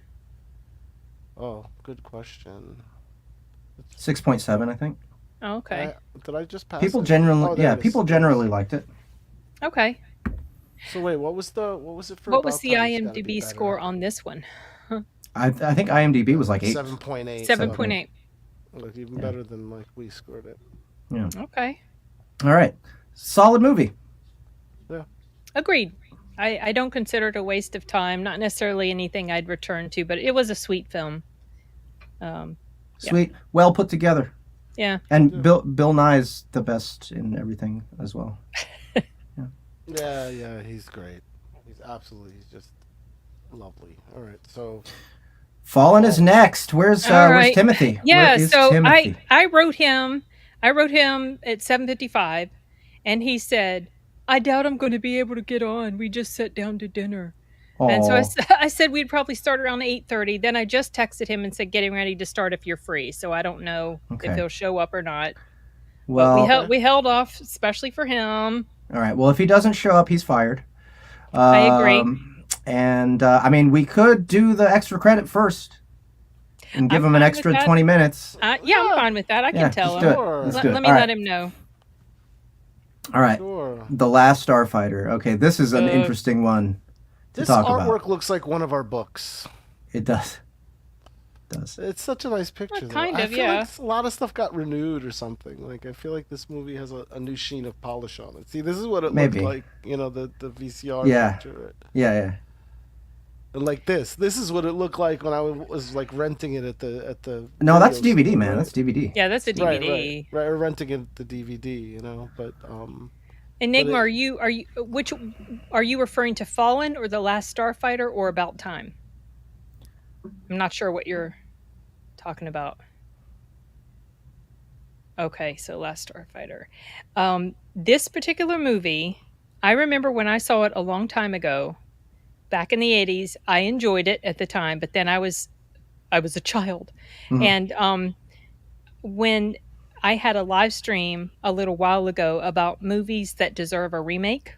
Oh, good question. 6.7, I think. Oh, okay. Did I just pass? People generally, people generally liked it. Okay. So wait, what was it for? What was the IMDb score on this one? I think IMDb was like 8. 7.8. 7.8. Look, even better than like we scored it. Yeah. Okay. All right. Solid movie. Yeah. Agreed. I don't consider it a waste of time. Not necessarily anything I'd return to, but it was a sweet film. Sweet. Well put together. Yeah. And Bill Nye's the best in everything as well. Yeah, he's great. He's just lovely. All right, so Fallen is next. Where's Timothy? Yeah, so Timothy? I wrote him at 7:55, and he said, "I doubt I'm going to be able to get on. We just sat down to dinner." Aww. And so I said we'd probably start around 8:30. Then I just texted him and said, "Getting ready to start if you're free." So I don't know if he'll show up or not. Well, but we held off, especially for him. All right. Well, if he doesn't show up, he's fired. I agree. And I mean, we could do the extra credit first and give him an extra 20 minutes. Yeah, I'm fine with that. I can tell him. Let me let him know. All right. Sure. The Last Starfighter. Okay, this is an interesting one to talk about. This artwork looks like one of our books. It does. It's such a nice picture. Kind of, yeah. Like a lot of stuff got renewed or something. Like I feel like this movie has a new sheen of polish on it. See, this is what it looked like. You know, the VCR picture. Right? Yeah. And like this is what it looked like when I was like renting it at the. No, that's DVD, man. Right? That's DVD. Yeah, that's a DVD. Right. Or renting it the DVD, you know. But Enigma, are you referring to Fallen or The Last Starfighter or About Time? I'm not sure what you're talking about. Okay, so Last Starfighter. This particular movie, I remember when I saw it a long time ago, back in the 80s. I enjoyed it at the time, but then I was a child. Mm-hmm. And when I had a live stream a little while ago about movies that deserve a remake,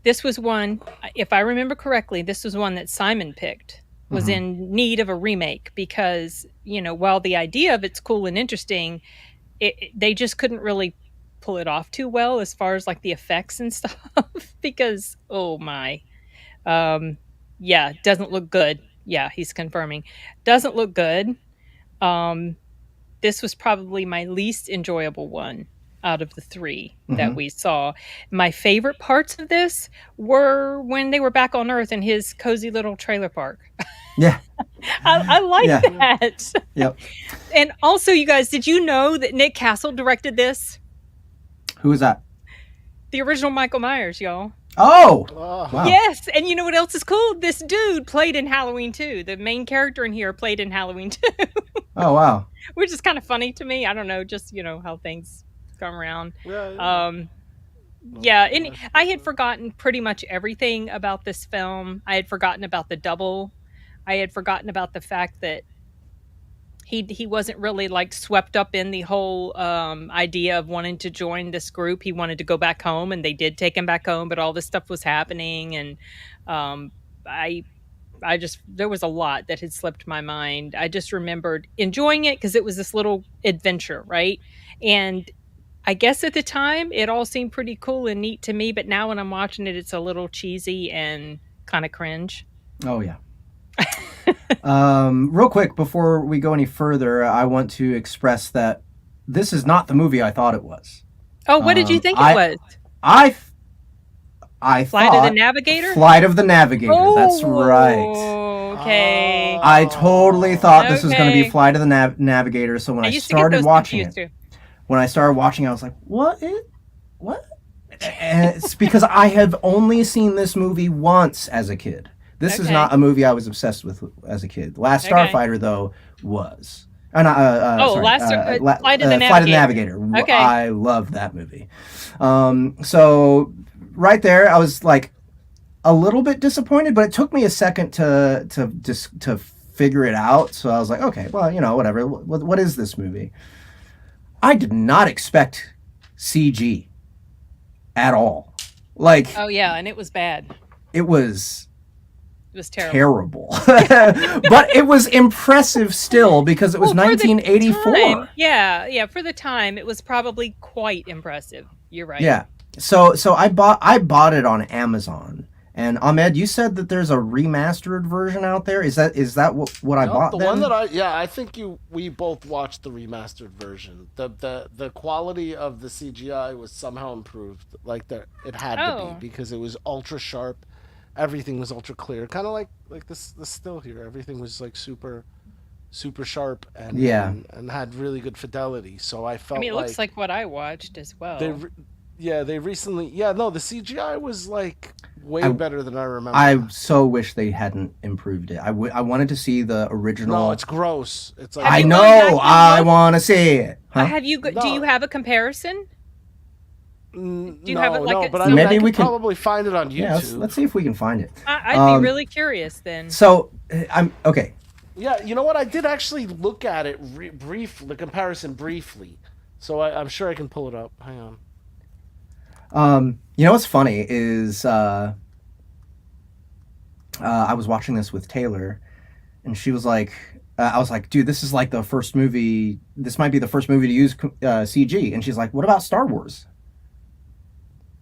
this was one, if I remember correctly, this was one that Simon picked. Was in need of a remake because, you know, while the idea of it's cool and interesting, they just couldn't really pull it off too well as far as like the effects and stuff because, oh my, doesn't look good. Yeah, he's confirming. Doesn't look good. This was probably my least enjoyable one out of the 3 that we saw. My favorite parts of this were when they were back on Earth in his cozy little trailer park. Yeah. I like that. Yep. And also, you guys, did you know that Nick Castle directed this? Who is that? The original Michael Myers, y'all. Oh! Wow. Yes, and you know what else is cool? This dude played in Halloween 2. The main character in here played in Halloween 2. Oh, wow. Which is kind of funny to me. I don't know, just, you know, how things come around. And I had forgotten pretty much everything about this film. I had forgotten about the double. I had forgotten about the fact that he wasn't really like swept up in the whole idea of wanting to join this group. He wanted to go back home, and they did take him back home, but all this stuff was happening, and I just, there was a lot that had slipped my mind. I just remembered enjoying it because it was this little adventure, right? And I guess at the time it all seemed pretty cool and neat to me, but now when I'm watching it, it's a little cheesy and kind of cringe. Oh yeah. Real quick before we go any further, I want to express that this is not the movie I thought it was. Oh, what did you think it was? I Flight of the Navigator? Flight of the Navigator. Oh, that's right. Okay. I totally thought this was going to be Okay. Flight of the Navigator. So when I used to get started those watching confused, it, too. when I started watching, I was like, what? And it's because I have only seen this movie once as a kid. This is Okay. not a movie I was obsessed with as a kid. Last Okay. Starfighter, though, was. Flight of the Navigator. Okay. I love that movie. So right there, I was like a little bit disappointed, but it took me a second to figure it out. So I was like, okay, well, whatever. What is this movie? I did not expect CG at all. Like, Oh yeah, and it was bad. it was It was terrible. but it was impressive still because it was Well, for the 1984. time, yeah, for the time, it was probably quite impressive. You're right. Yeah. So I bought it on Amazon. And Ahmed, you said that there's a remastered version out there. Is that what I bought? The then? one that I think we both watched the remastered version. The quality of the CGI was somehow improved. Like it had to be because it was ultra sharp. Everything was ultra clear. Kind of like this still here. Everything was like super sharp and had really good fidelity. So I felt it looks like what I watched as well. They recently the CGI was like way better than I remember. I so wish they hadn't improved it. I wanted to see the original. No, it's gross. It's like I know. I want to see it. Huh? Have you? Do you have a comparison? Do you have it like but maybe I we can can probably find it on YouTube. Yeah, let's see if we can find it. I'd be really curious then. So I'm okay. Yeah, you know what? I did actually look at it the comparison briefly. So I'm sure I can pull it up. Hang on. You know what's funny is I was watching this with Taylor, and she was like, I was like, dude, this is like the first movie. This might be the first movie to use CG. And she's like, what about Star Wars,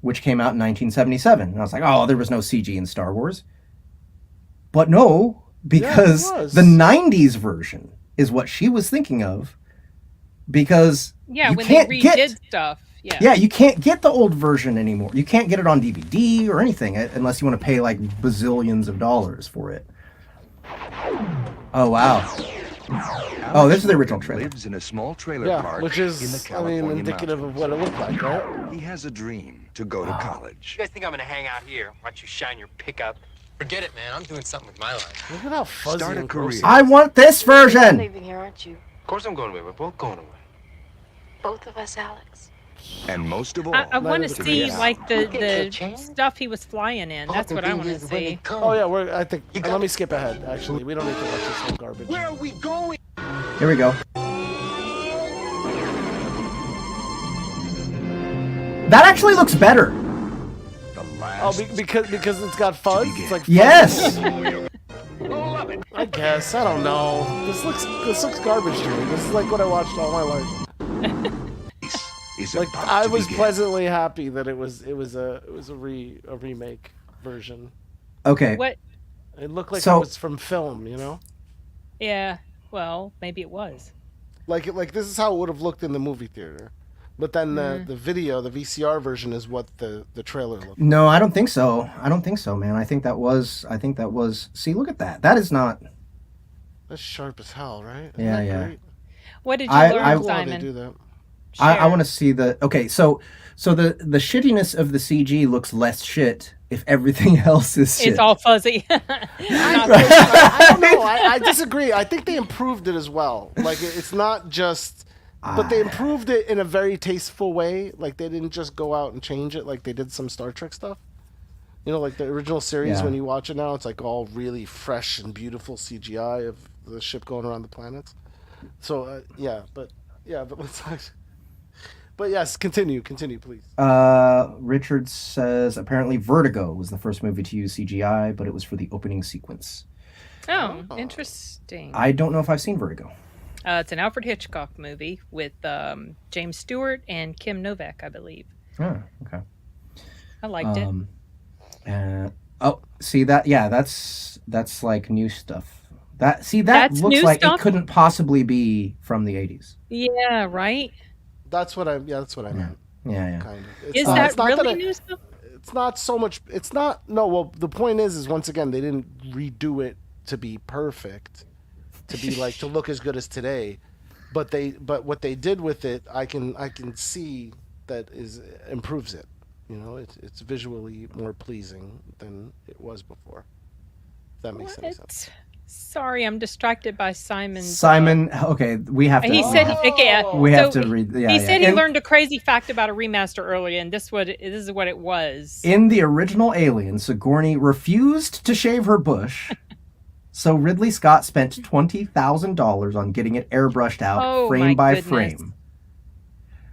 which came out in 1977? And I was like, oh, there was no CG in Star Wars. But no, because the 90s version is what she was thinking of. Because when they redid stuff. Yeah, you can't get the old version anymore. You can't get it on DVD or anything unless you want to pay like bazillions of dollars for it. Oh wow! Oh, this is the original trailer. Lives in a small trailer park which is in the California indicative mountains. of what it looked like, right? He has a dream to go to college. You guys think I'm gonna hang out here? Why don't you shine your pickup? Forget it, man. I'm doing something with my life. Look at how fuzzy Start a and gross career. it is. I want this version. Leaving here, aren't you? Of course I'm going away. We're both going away. Both of us, Alex. And most of all, I want to to see be like the Cha-ching. stuff he was flying in. That's what I want to see. Oh yeah, I think. Let me skip ahead. Actually, we don't need to watch this whole garbage. Where are we going? Here we go. That actually looks better. the Oh, last because it's got fuzz. It's like Yes. I guess I don't know. This looks garbage to me. This is like what I watched all my life. is Like about I to was begin. pleasantly happy that it was a remake version. Okay. What? It looked like So- it was from film, you know. Yeah. Well, maybe it was. Like this is how it would have looked in the movie theater, but then the video, the VCR version, is what the trailer looked. No, I don't think so. Man. I think that was. See, look at that. That is not. That's sharp as hell, right? Yeah, that yeah. Great? What did you I- learn, I- Cool how they Simon? do that. I want to see the. Okay, so the shittiness of the CG looks less shit if everything else is shit. It's all fuzzy. I don't know. I disagree. I think they improved it as well. Like it's not just, but they improved it in a very tasteful way. Like they didn't just go out and change it like they did some Star Trek stuff. You know, like the original series. Yeah. When you watch it now, it's like all really fresh and beautiful CGI of the ship going around the planets. So but let's. But yes, continue, please. Richard says apparently Vertigo was the first movie to use CGI, but it was for the opening sequence. Oh, interesting. I don't know if I've seen Vertigo. It's an Alfred Hitchcock movie with James Stewart and Kim Novak, I believe. Oh, okay. I liked it. See that? Yeah, that's like new stuff. That That's looks new like stuff? it couldn't possibly be from the 80s. Yeah, right? That's what I meant. Yeah. Kind of. Is not- that it's not really I- new stuff? It's not so much. It's not. No. Well, the point is once again they didn't redo it to be perfect, to be like to look as good as today. But what they did with it, I can see that improves it. You know, it's visually more pleasing than it was before. If that makes any sense. Sorry, I'm distracted by Simon's. Simon, okay, we have to. He said we have so to read. Yeah, he yeah. said he learned a crazy fact about a remaster earlier, and this is what it was. In the original Alien, Sigourney refused to shave her bush, so Ridley Scott spent $20,000 on getting it airbrushed out frame by frame.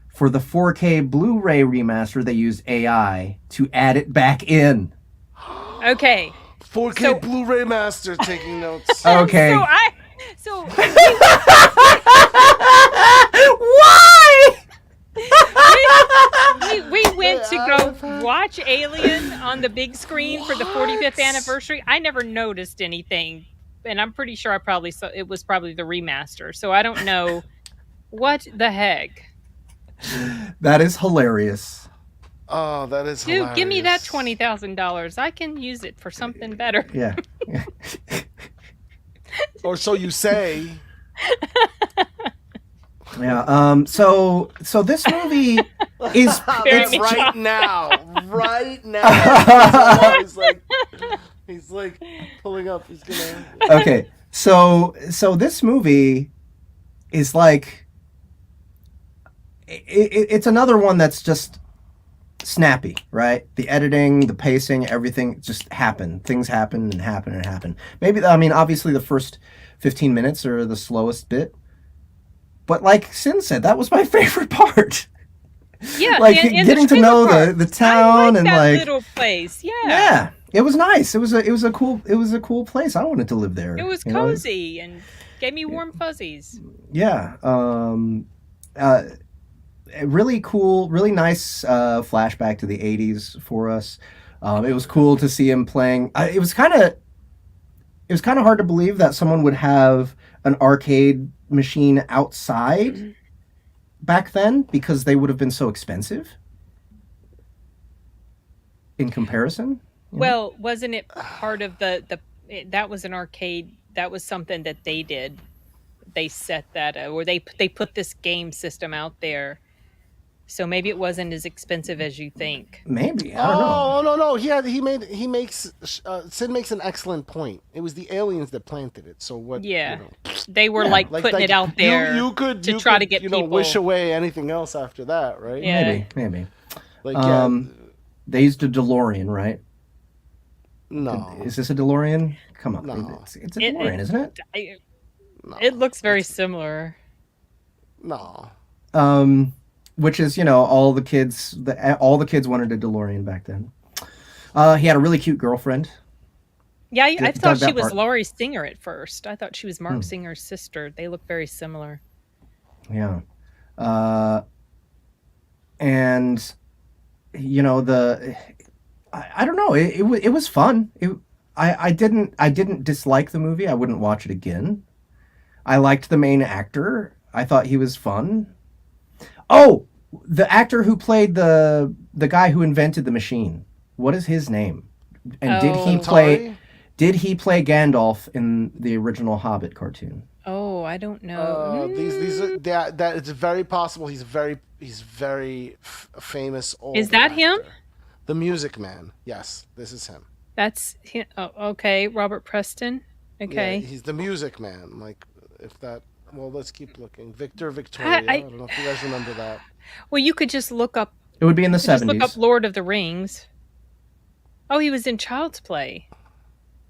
For the 4K Blu-ray remaster, they used AI to add it back in. Okay. 4K Blu-ray master taking notes. Okay. Why? we went to go watch Alien on the big screen for the 45th anniversary. I never noticed anything, and I'm pretty sure it was probably the remaster. So I don't know what the heck. That is hilarious. Oh, that is hilarious. Dude, give me that $20,000. I can use it for something better. Yeah. Or so you say. Yeah. So this movie is Very right now. Right now. He's like pulling up. He's gonna. Okay. So this movie is like it's another one that's just snappy, right? The editing, the pacing, everything just happened. Things happen and happen and happen. Maybe, I mean, obviously the first 15 minutes are the slowest bit. But like Sin said, that was my favorite part. Yeah, like getting to know the town and that like little place. Yeah. Yeah. It was nice. It was a cool place. I wanted to live there. It was cozy and gave me warm fuzzies. Yeah. Really cool, really nice flashback to the 80s for us. It was cool to see him playing. It was kind of hard to believe that someone would have an arcade machine outside back then because they would have been so expensive in comparison. Well, wasn't it part of that was an arcade? That was something that they did. They set that, or they put this game system out there. So maybe it wasn't as expensive as you think. Maybe, I don't know. Oh no! Sid makes an excellent point. It was the aliens that planted it. So what? Yeah, they were putting it out there. You could try to get people. Wish away anything else after that, right? Yeah. Maybe. Like they used a DeLorean, right? No. Is this a DeLorean? Come on, No. it's a DeLorean, isn't it? No. It looks very similar. No. Which is, all the kids wanted a DeLorean back then. He had a really cute girlfriend. Yeah, I thought she was part. Laurie Singer at first. I thought she was Mark Singer's sister. They look very similar. Yeah. And I don't know. It was fun. I didn't dislike the movie. I wouldn't watch it again. I liked the main actor. I thought he was fun. Oh, the actor who played the guy who invented the machine. What is his name? And did he play Gandalf in the original Hobbit cartoon? Oh, I don't know. These are that it's very possible. He's very famous old. Is that actor. him? The Music Man. Yes, this is him. That's him. Oh, okay, Robert Preston. Okay. Yeah, he's the Music Man. Like if that. Well, let's keep looking. Victor Victoria. I don't know if you guys remember that. Well, you could just look up. It would be in the 70s. Just look up Lord of the Rings. Oh, he was in Child's Play.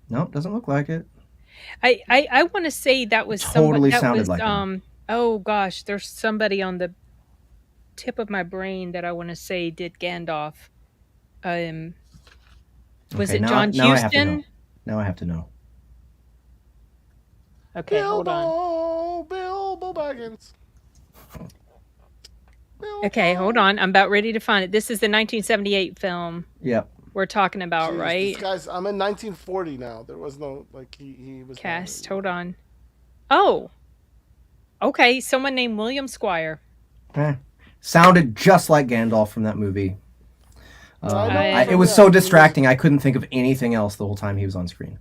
Nope, doesn't look like it. I want to say that was totally that sounded was, like him. Oh gosh, there's somebody on the tip of my brain that I want to say did Gandalf. Was it John Huston? Now I have to know. Okay, hold on. Bilbo Baggins. Okay, hold on. I'm about ready to find it. This is the 1978 film. Yep. We're talking about, Jeez, right? This guy's. I'm in 1940 now. There was no he was cast. Hold on. Oh. Okay, someone named William Squire. Sounded just like Gandalf from that movie. It was Yeah. so distracting. I couldn't think of anything else the whole time he was on screen.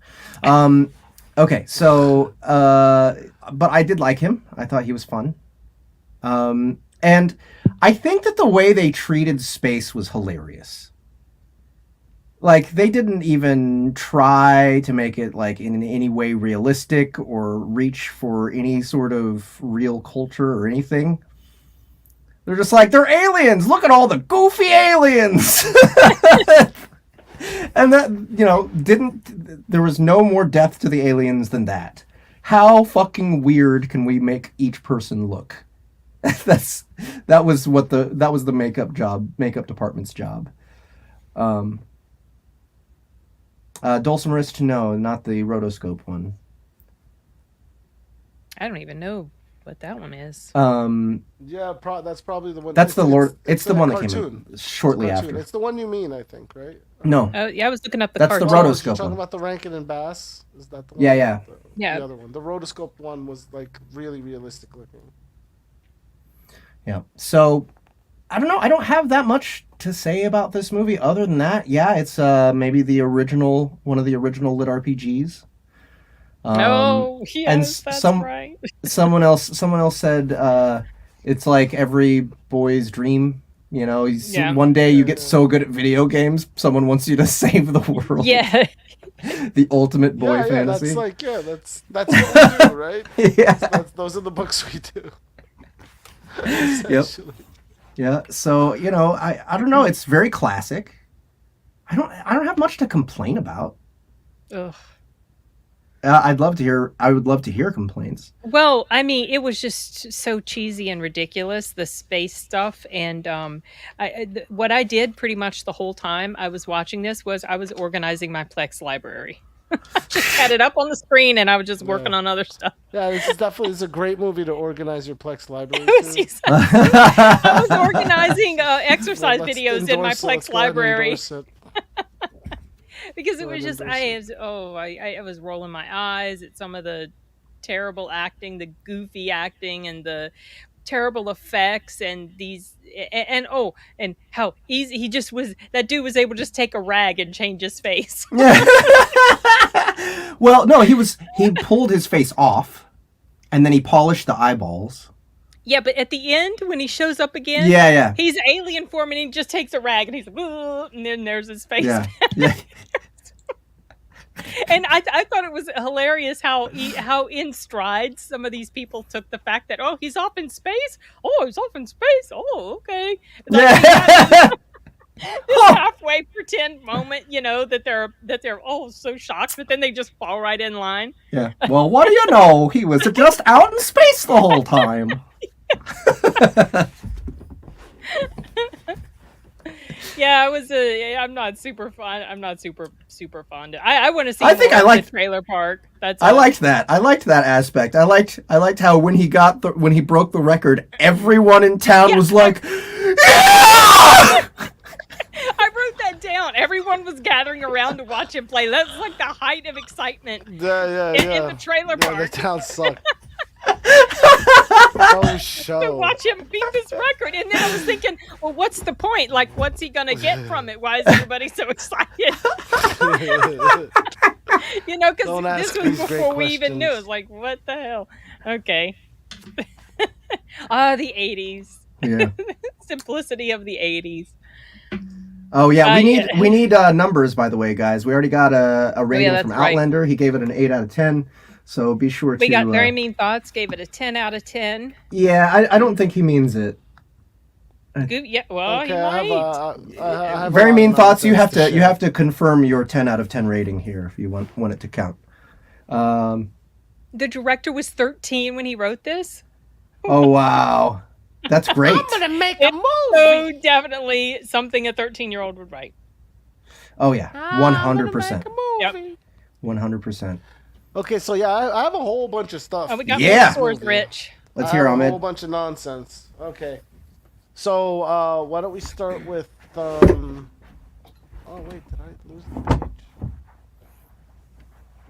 Okay, so but I did like him. I thought he was fun. And I think that the way they treated space was hilarious. Like, they didn't even try to make it like in any way realistic or reach for any sort of real culture or anything. They're just like, they're aliens. Look at all the goofy aliens. And that, there was no more depth to the aliens than that. How fucking weird can we make each person look? that was the makeup department's job. Dulcimer's to know, not the rotoscope one. I don't even know what that one is. Yeah, that's probably the one. That's the Lord. It's the one that came out shortly after. It's the one you mean, I think, right? No. Yeah, I was looking up the That's cartoon. the rotoscope You're talking one. about the Rankin and Bass? Is that the one? Yeah. Yeah. The other one. The rotoscope one was like really realistic looking. Yeah. So, I don't know. I don't have that much to say about this movie other than that. Yeah, it's maybe one of the original lit RPGs. Yes, that's right. someone else said it's like every boy's dream. One day you get so good at video games, someone wants you to save the world. Yeah. The ultimate boy fantasy. That's what we do, right? Yeah. Those are the books we do. Yep. Yeah. So, I don't know. It's very classic. I don't have much to complain about. Ugh. I would love to hear complaints. Well, I mean, it was just so cheesy and ridiculous, the space stuff. And what I did pretty much the whole time I was watching this was I was organizing my Plex library. Just had it up on the screen and I was just working on other stuff. Yeah, this is a great movie to organize your Plex library. I was organizing exercise videos in my Plex library. Because it was just, I was rolling my eyes at some of the terrible acting, the goofy acting, and the terrible effects, and and how easy he just was. That dude was able to just take a rag and change his face. Yeah. Well, no, he pulled his face off, and then he polished the eyeballs. Yeah, but at the end, when he shows up again, yeah, he's alien form, and he just takes a rag, and he's like, and then there's his face. Yeah. And I thought it was hilarious how in stride some of these people took the fact that he's off in space. He's off in space. Okay. Like, this halfway pretend moment, that they're so shocked, but then they just fall right in line. Yeah. Well, what do you know? He was just out in space the whole time. Yeah, I'm not super fond. I'm not super fond. I want to see. The trailer park. I liked that. I liked that aspect. I liked how when he broke the record, everyone in town was like, "Yeah!" I wrote that down. Everyone was gathering around to watch him play. That's like the height of excitement. In the trailer park. The town sucked. To watch him beat this record, and then I was thinking, well, what's the point? Like, what's he gonna get from it? Why is everybody so excited? Because this was before we even knew. It was like, what the hell? Okay. The 80s. Yeah. Simplicity of the 80s. Oh yeah, we need numbers, by the way, guys. We already got a rating from Outlander. Right. He gave it an 8 out of 10. So be sure to... We got Very Mean Thoughts, gave it a 10 out of 10. Yeah, I don't think he means it. Yeah, well, okay, he might. I have Very Mean Thoughts, you have to confirm your 10 out of 10 rating here if you want it to count. The director was 13 when he wrote this? Oh, wow. That's great. I'm going to make a movie! So definitely something a 13-year-old would write. Oh, yeah. 100%. Yep. 100%. Okay, so yeah, I have a whole bunch of stuff. We got more swords, Rich. Let's hear Ahmed. A whole bunch of nonsense. Okay, so why don't we start with? Oh wait, did I lose the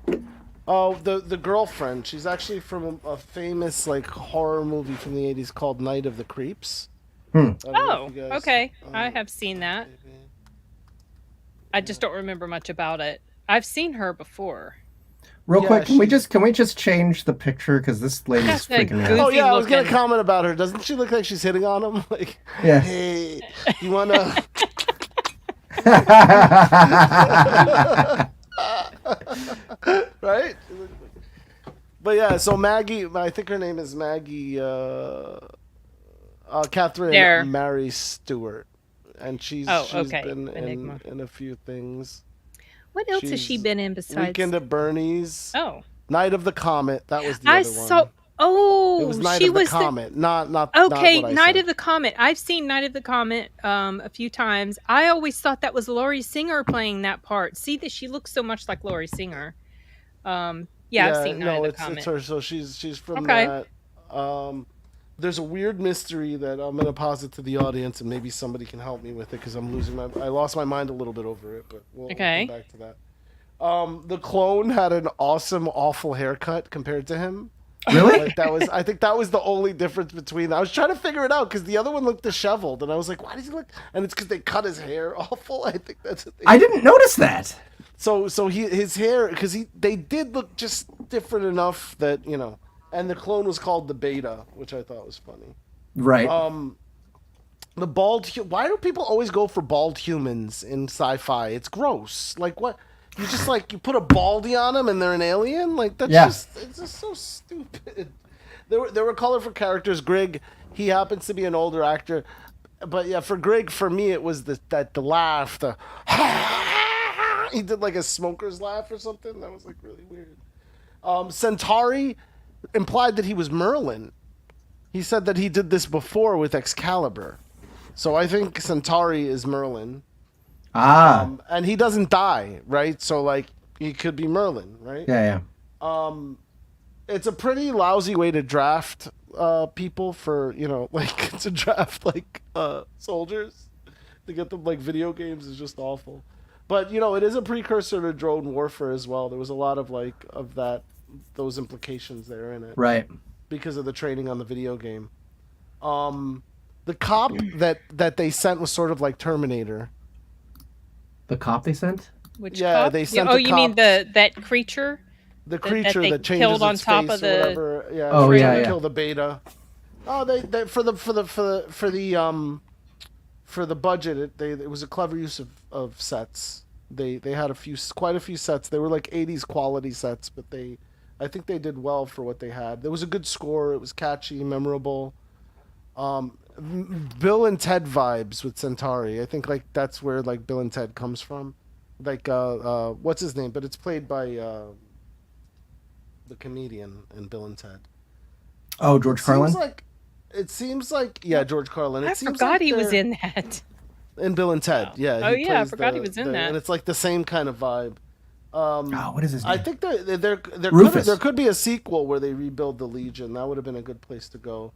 page? Oh, the girlfriend. She's actually from a famous horror movie from the '80s called Night of the Creeps. Oh, okay. I have seen that. I just don't remember much about it. I've seen her before. Real Yeah, quick, can we just change the picture because this lady's That's that freaking me goofy out. Oh yeah, I was gonna looking. comment about her. Doesn't she look like she's hitting on him? Like, Yeah. hey, you wanna? Right? But yeah, so Maggie, I think her name is Maggie, Catherine There. Mary Stewart, and she's okay. been Enigma. in a few things. What else has she She's been in besides? Weekend at Bernie's, Oh, Night of the Comet. That was the I other saw. one. Oh, It was Night she of the was Comet, not Okay, what I Night said. of the Comet. I've seen Night of the Comet a few times. I always thought that was Laurie Singer playing that part. See that she looks so much like Laurie Singer. Yeah, I've seen Night of the Comet. It's her. So she's from Okay. that. There's a weird mystery that I'm gonna posit to the audience, and maybe somebody can help me with it because I lost my mind a little bit over it, but we'll Okay. come back to that. The clone had an awesome, awful haircut compared to him. Really? Like I think that was the only difference between. I was trying to figure it out because the other one looked disheveled, and I was like, "Why does he look?" And it's because they cut his hair awful. I think that's what they. I didn't notice that. So his hair because they did look just different enough that and the clone was called the Beta, which I thought was funny. Right. The bald. Why do people always go for bald humans in sci-fi? It's gross. Like what? You just you put a baldy on them and they're an alien. Like that's it's just so stupid. There were colorful characters. Greg, he happens to be an older actor, but yeah, for Greg, for me, it was the laugh. He did like a smoker's laugh or something. That was like really weird. Centauri implied that he was Merlin. He said that he did this before with Excalibur. So I think Centauri is Merlin. And he doesn't die, right? So he could be Merlin, right? Yeah. It's a pretty lousy way to draft people for to draft soldiers to get them video games is just awful. But it is a precursor to drone warfare as well. There was a lot of those implications there in it, Right. because of the training on the video game. The cop that they sent was sort of like Terminator. The cop they sent? Which Yeah, cop? they sent Oh, the you mean cops. that creature? The creature they that changes killed on its top face of the- or whatever. Yeah, Oh, trying yeah, to yeah. kill the Beta. Oh, they for the budget, it was a clever use of sets. They had quite a few sets. They were like 80s quality sets, but I think they did well for what they had. There was a good score. It was catchy, memorable. Bill and Ted vibes with Centauri. I think that's where Bill and Ted comes from. What's his name? But it's played by the comedian in Bill and Ted. Oh, George Carlin? It seems like George Carlin. I forgot he was in that. In Bill and Ted. Yeah. Oh, he yeah, I plays forgot he was in that. And it's the same kind of vibe. What is his name? I think there Rufus. could be a sequel where they rebuild the Legion. That would have been a good place to go.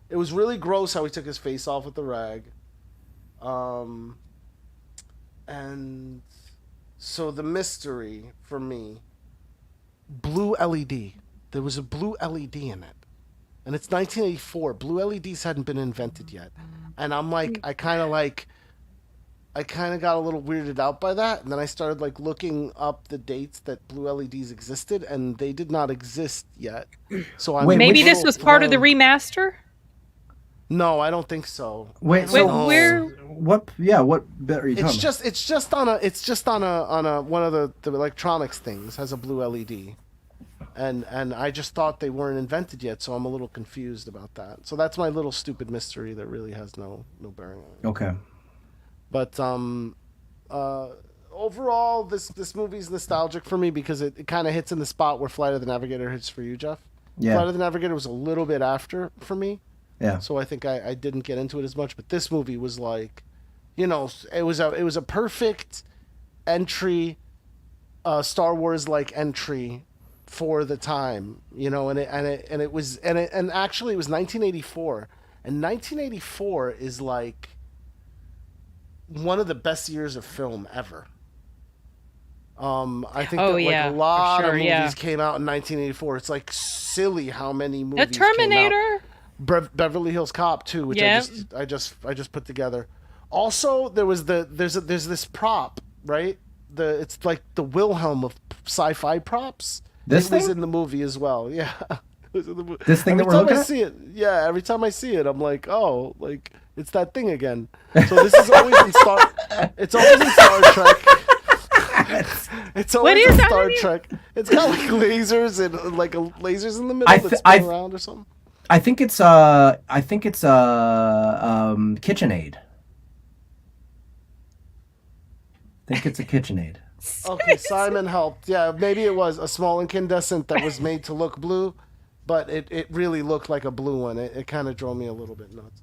It was really gross how he took his face off with the rag. And so the mystery for me, blue LED. There was a blue LED in it. And it's 1984. Blue LEDs hadn't been invented yet. And I'm I kind of got a little weirded out by that. And then I started looking up the dates that blue LEDs existed, and they did not exist yet. So I'm Wait, Maybe which- this was part of the remaster? No, I don't think so. Wait, Wait, so where? what? Yeah, what bit are you talking about? It's just on a one of the electronics things has a blue LED. And I just thought they weren't invented yet, so I'm a little confused about that. So that's my little stupid mystery that really has no bearing on it. Okay. But overall, this movie's nostalgic for me because it kind of hits in the spot where Flight of the Navigator hits for you, Jeff. Yeah. Flight of the Navigator was a little bit after for me, Yeah. so I think I didn't get into it as much. But this movie was it was a perfect entry, Star Wars entry for the time, and actually it was 1984, and 1984 is one of the best years of film ever. I think Oh, that yeah, a for lot sure, of movies yeah. came out in 1984. It's silly how many movies The Terminator? came out. Beverly Hills Cop too, which Yeah. I just put together. Also, there's this prop, right? It's the Wilhelm of sci-fi props. This it was thing? in the movie as well. Yeah. It was in the movie. This thing that every we're time looking I at? see it, yeah, every time I see it, I'm like, oh, like it's that thing again. So this is always in Star. It's always in Star Trek. It's What always is in that Star again? Trek. It's got like lasers and like lasers in the middle I that th- spin I- around or something. I think it's KitchenAid. I think it's a KitchenAid. Okay, Simon helped. Yeah, maybe it was a small incandescent that was made to look blue, but it really looked like a blue one. It kind of drove me a little bit nuts.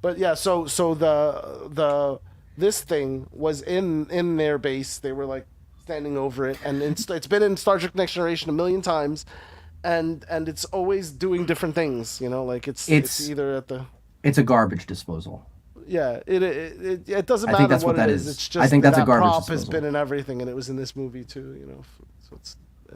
But yeah, so the this thing was in their base. They were like standing over it, and it's been in Star Trek Next Generation a million times, and it's always doing different things. You know, like it's either at the It's a garbage disposal. yeah, it doesn't I matter think that's what that it is. It's just I think that's a that garbage prop has disposal. been in everything, and it was in this movie too. You know,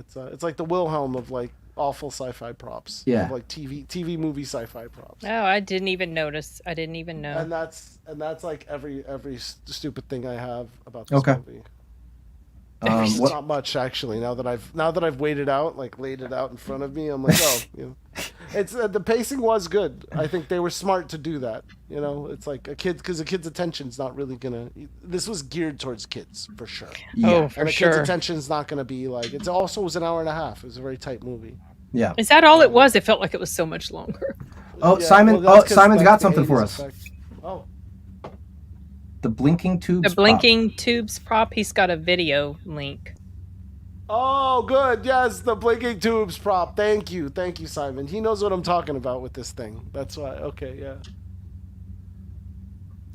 so it's like the Wilhelm of like awful sci-fi props. Yeah. Of, like TV movie sci-fi props. Oh, I didn't even notice. I didn't even know. And that's like every stupid thing I have about this Okay. movie. What, Not much actually. Now that I've laid it out in front of me, I'm like, oh, you know, it's the pacing was good. I think they were smart to do that. You know, it's like because a kid's attention's not really gonna. This was geared towards kids for sure. yeah. Oh, for And a sure. kid's attention's not gonna be like. It also was an hour and a half. It was a very tight movie. Yeah. Is that all it was? It felt like it was so much longer. Oh, Yeah, Simon. well, that's 'cause Simon's that's got the something for 80s us. effect. Oh. The blinking tubes. The blinking tubes prop. He's got a video link. Oh, good. Yes, the blinking tubes prop. Thank you, Simon. He knows what I'm talking about with this thing. That's why. Okay, yeah.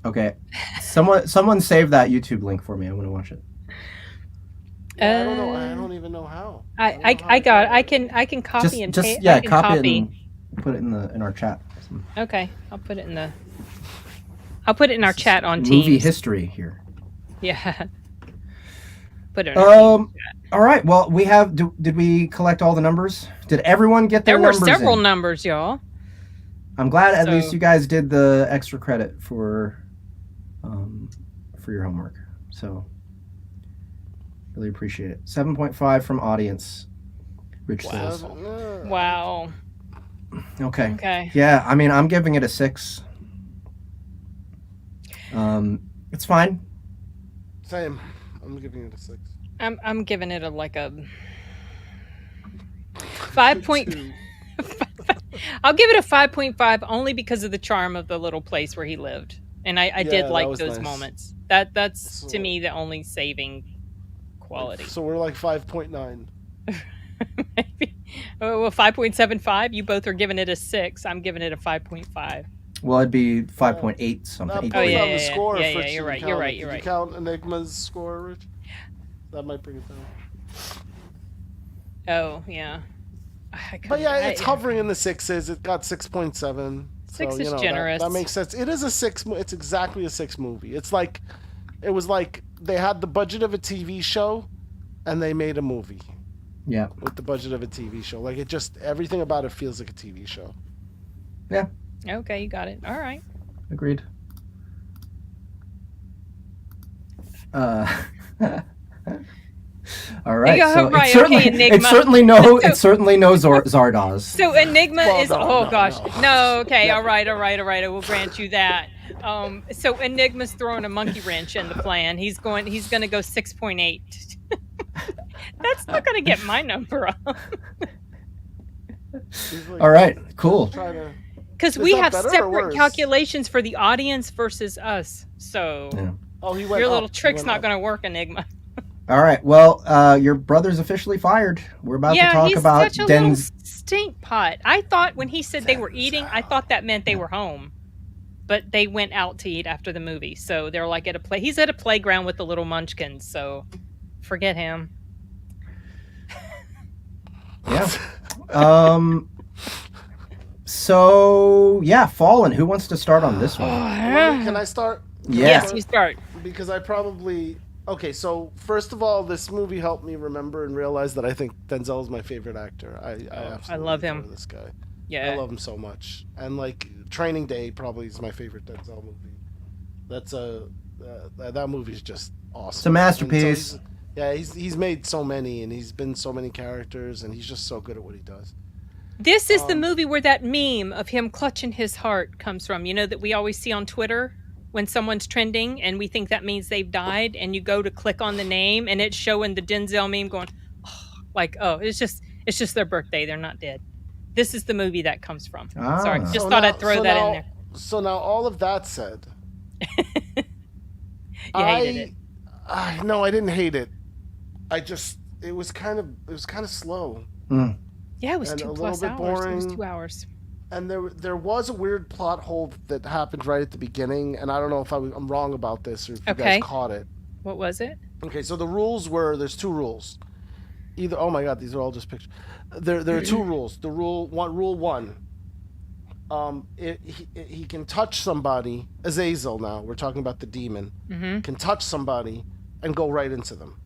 Okay. Someone save that YouTube link for me. I want to watch it. Yeah, I don't know. I don't even know how. I don't know how to got. do I it. can copy and paste. yeah, I can copy it and put it in our chat. Okay, I'll put it in the. I'll put it in our chat on Movie Teams. history here. Yeah. Put it in our Teams. All right. Well, we have. Did we collect all the numbers? Did everyone get their There were numbers several in? numbers, y'all. I'm glad at So- least you guys did the extra credit for your homework. So really appreciate it. 7.5 from audience. Rich says. Wow. Okay. Okay. Yeah, I mean, I'm giving it a 6. It's fine. Same. I'm giving it a 6. I'm giving it a 5 point. I'll give it a 5.5 only because of the charm of the little place where he lived, and I Yeah, did that like was those nice. moments. That's So- to me the only saving quality. So we're like 5.9. Maybe. Oh, well, 5.75. You both are giving it a 6. I'm giving it a 5.5. Well, it'd be 5.8 something. That Oh, puts yeah, on yeah, the yeah. score Yeah, for yeah, you're right, you're right, you're Did right. you count Enigma's score, Rich? That might bring it down. Oh yeah. But yeah, it's hovering in the 6s. It got 6.7. 6 so, is you know, generous. That makes sense. It is a 6. It's exactly a 6 movie. It was like they had the budget of a TV show, and they made a movie Yeah. with the budget of a TV show. Like it just everything about it feels like a TV show. Yeah. Okay, you got it. All right. Agreed. All right. Yeah, So right, it's certainly, okay, Enigma. it's certainly no, it's certainly no Zardoz. So Enigma Well, is. no, Oh no, gosh. no. No. Okay. Never. All right. I will grant you that. So Enigma's throwing a monkey wrench in the plan. He's going to go 6.8. That's not going to get my number up He's like, All right. Cool. trying to- because Is we that have better or separate worse? calculations for the audience versus us. So Yeah. Oh, he went your up. little He trick's went not up. going to work, Enigma. All right. Well, your brother's officially fired. We're about to talk he's about such a little Den's. stink pot. I thought when he said they were eating, I thought that meant they were home, but they went out to eat after the movie. So they're like at a play. He's at a playground with the little munchkins. So forget him. Yeah. So yeah, Fallen. Who wants to start on this one? Can I start? Yeah. Yes, you start. Because I probably okay. So first of all, this movie helped me remember and realize that I think Denzel is my favorite actor. I absolutely love him. adore this guy. Yeah. I love him so much. And like Training Day probably is my favorite Denzel movie. That's that movie's just awesome. It's a masterpiece. And so Yeah, he's made so many, and he's been so many characters, and he's just so good at what he does. This is the movie where that meme of him clutching his heart comes from. You know, that we always see on Twitter when someone's trending and we think that means they've died, and you go to click on the name and it's showing the Denzel meme going, it's just their birthday. They're not dead. This is the movie that comes from. Sorry, just thought I'd throw that in there. So now, all of that said, you hated it. No, I didn't hate it. It was kind of slow. Yeah, it was And 2+ a little bit hours. boring. It was 2 hours. And there was a weird plot hole that happened right at the beginning, and I don't know if I'm wrong about this or if you guys caught it. What was it? Okay, so the rules were, there's 2 rules. Oh my God, these are all just pictures. There are 2 rules. Rule one. He can touch somebody. Azazel, now we're talking about the demon, can touch somebody and go right into them,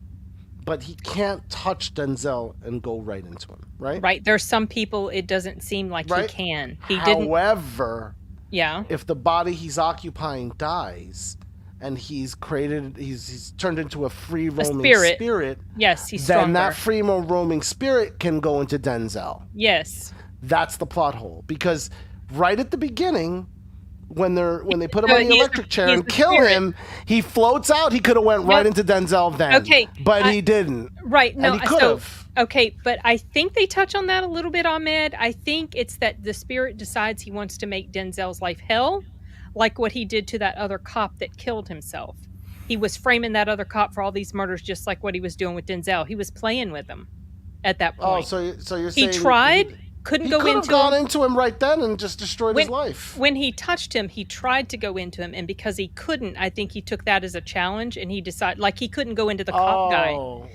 but he can't touch Denzel and go right into him. Right. There's some people it doesn't seem like he can. However, yeah. If the body he's occupying dies, and he's turned into a free roaming spirit. Yes, he's stronger. Then that free roaming spirit can go into Denzel. Yes. That's the plot hole, because right at the beginning, when they put him on the electric chair and kill him, he floats out. He could have went right into Denzel then. Okay. But he didn't. Right. No, and he could have. Okay, but I think they touch on that a little bit, Ahmed. I think it's that the spirit decides he wants to make Denzel's life hell, like what he did to that other cop that killed himself. He was framing that other cop for all these murders, just like what he was doing with Denzel. He was playing with him at that point. Oh, so you're saying he tried, couldn't go into him. He could have gone into him right then and just destroyed his life. When he touched him, he tried to go into him, and because he couldn't, I think he took that as a challenge, and he decided, like, he couldn't go into the cop guy.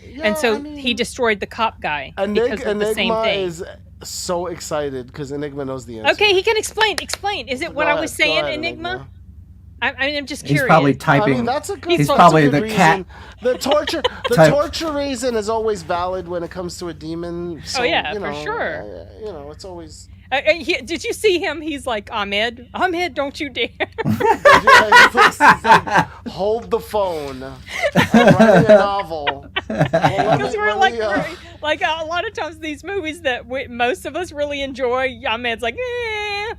Yeah, and so he destroyed the cop guy because of the same thing. Is so excited because Enigma knows the answer. Okay, he can explain. Is it what I was saying, Enigma? I'm just curious. He's probably typing. I mean, that's a good. He's probably the cat. The torture reason is always valid when it comes to a demon. So, for sure. It's always. Did you see him? He's like, Ahmed, don't you dare. He's like, hold the phone. I'm writing a novel. Because we're like a lot of times these movies that most of us really enjoy, Ahmed's like, eh.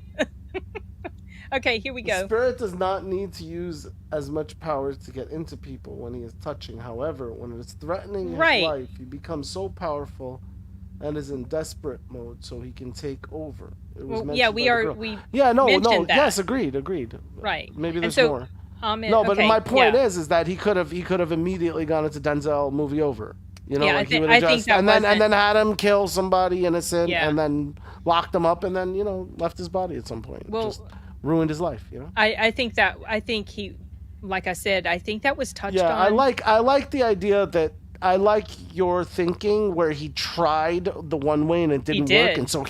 Okay, here we go. The spirit does not need to use as much power to get into people when he is touching. However, when it's threatening his life, he becomes so powerful and is in desperate mode, so he can take over. Yes, agreed. Right. Maybe there's more. My point is that he could have immediately gone into Denzel movie over. He would have just and then had him kill somebody innocent and then locked him up and then left his body at some point. Well, just ruined his life. I think he, like I said, I think that was touched on. I like the idea that. I like your thinking where he tried the one way and it didn't work, and so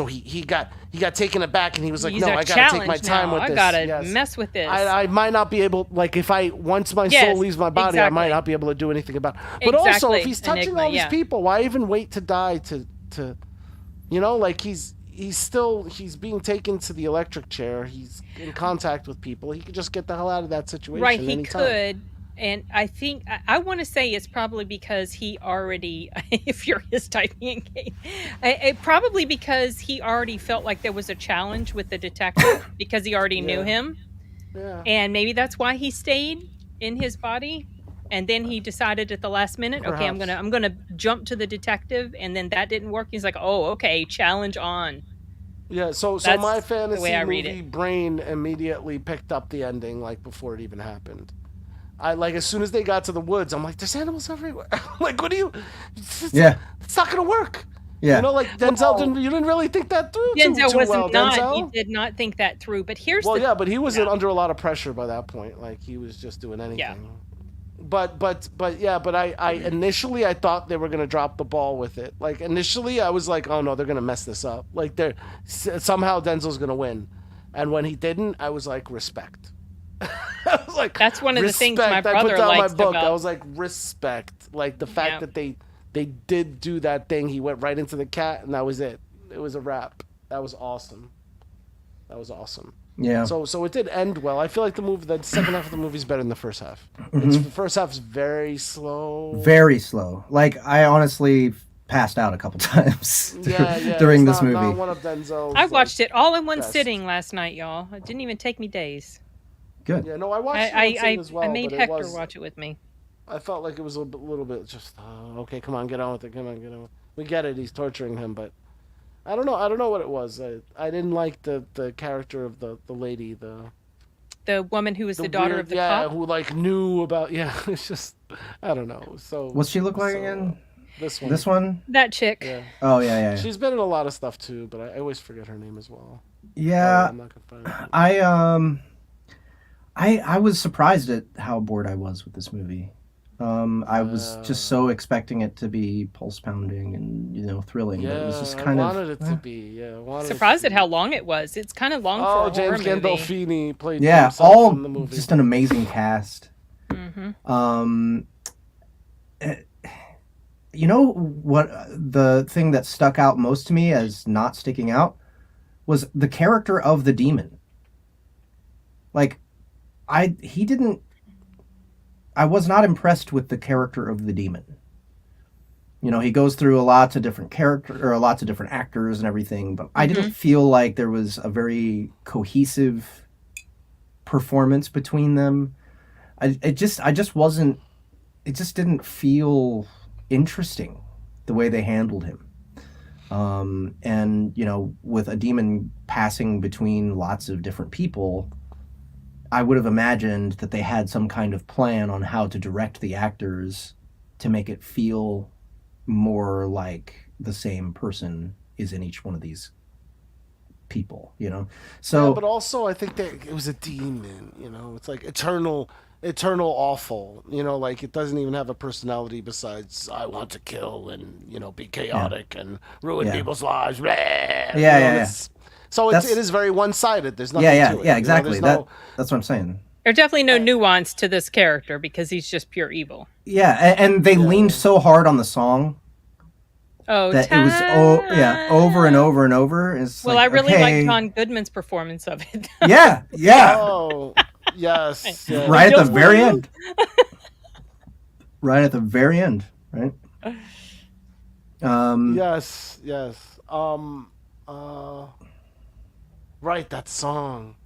he got taken aback and he was like, no, I gotta take my time with this. I gotta mess with this. I might not be able, like, if once my soul leaves my body, I might not be able to do anything about it. But also, if he's touching all these people, why even wait to die to like he's being taken to the electric chair. He's in contact with people. He could just get the hell out of that situation. Right, he anytime. could. And I think, I want to say it's probably because he already, if you're his typing game, probably because he already felt like there was a challenge with the detective because he already knew him. Yeah. And maybe that's why he stayed in his body. And then he decided at the last minute, okay, I'm gonna jump to the detective, and then that didn't work. He's like, oh, okay, challenge on. Yeah, so my fantasy movie brain immediately picked up the ending like before it even happened. As soon as they got to the woods, I'm like, there's animals everywhere. Like, what do you? It's not gonna work. Yeah. Denzel you didn't really think that through. Denzel too wasn't well. He did not think that through. But here's but he was under a lot of pressure by that point. Like, he was just doing anything. Yeah. But I initially I thought they were gonna drop the ball with it. Like, initially I was like, oh no, they're gonna mess this up. Like, somehow Denzel's gonna win, and when he didn't, I was like, respect. I was like, that's one of the things my brother I put down likes my book. about. I was like, respect. Like, the fact that they did do that thing. He went right into the cat, and that was it. It was a wrap. That was awesome. Yeah. So it did end well. I feel like the second half of the movie is better than the first half. Mm-hmm. The first half is very slow. Very slow. Like, I honestly passed out a couple times during this movie. Not one of Denzel's, I watched it all in one best. sitting last night, y'all. It didn't even take me days. Good. Yeah, no, I watched it in one sitting as well. I made but Hector it was, watch it with me. I felt like it was a little bit just, okay, come on, get on with it. Come on, get on. We get it. He's torturing him, but I don't know what it was. I didn't like the character of the lady, the woman who was the daughter weird, of the cop. who like knew about. Yeah, it's just I don't know. So what's she look like again? This one. This one? That chick. Yeah. Oh yeah. She's been in a lot of stuff too, but I always forget her name as well. Yeah. I'm not gonna find it. I was surprised at how bored I was with this movie. I was just so expecting it to be pulse pounding and thrilling. Yeah, but it was just kind I wanted it to be. Yeah, surprised at how long it was. It's kind of long for a James horror movie. Gandolfini played. Yeah, himself all in the movie. just an amazing cast. Mm-hmm. You know what? The thing that stuck out most to me as not sticking out was the character of the demon. Like, I was not impressed with the character of the demon. He goes through lots of different actors and everything, but I didn't feel like there was a very cohesive performance between them. It just didn't feel interesting the way they handled him. And with a demon passing between lots of different people, I would have imagined that they had some kind of plan on how to direct the actors to make it feel more like the same person is in each one of these people, So, yeah, but also I think that it was a demon. It's like eternal awful. Like it doesn't even have a personality besides I want to kill and be chaotic and ruin people's lives. Yeah. So it is very one-sided. There's nothing to it. Yeah, exactly. That's what I'm saying. There's definitely no nuance to this character because he's just pure evil. Yeah, and they leaned so hard on the song that it was over and over and over. I really like John Goodman's performance of it. Yeah. Oh, yes. Right at the very end. Right at the very end, right? Yes. Right, that song.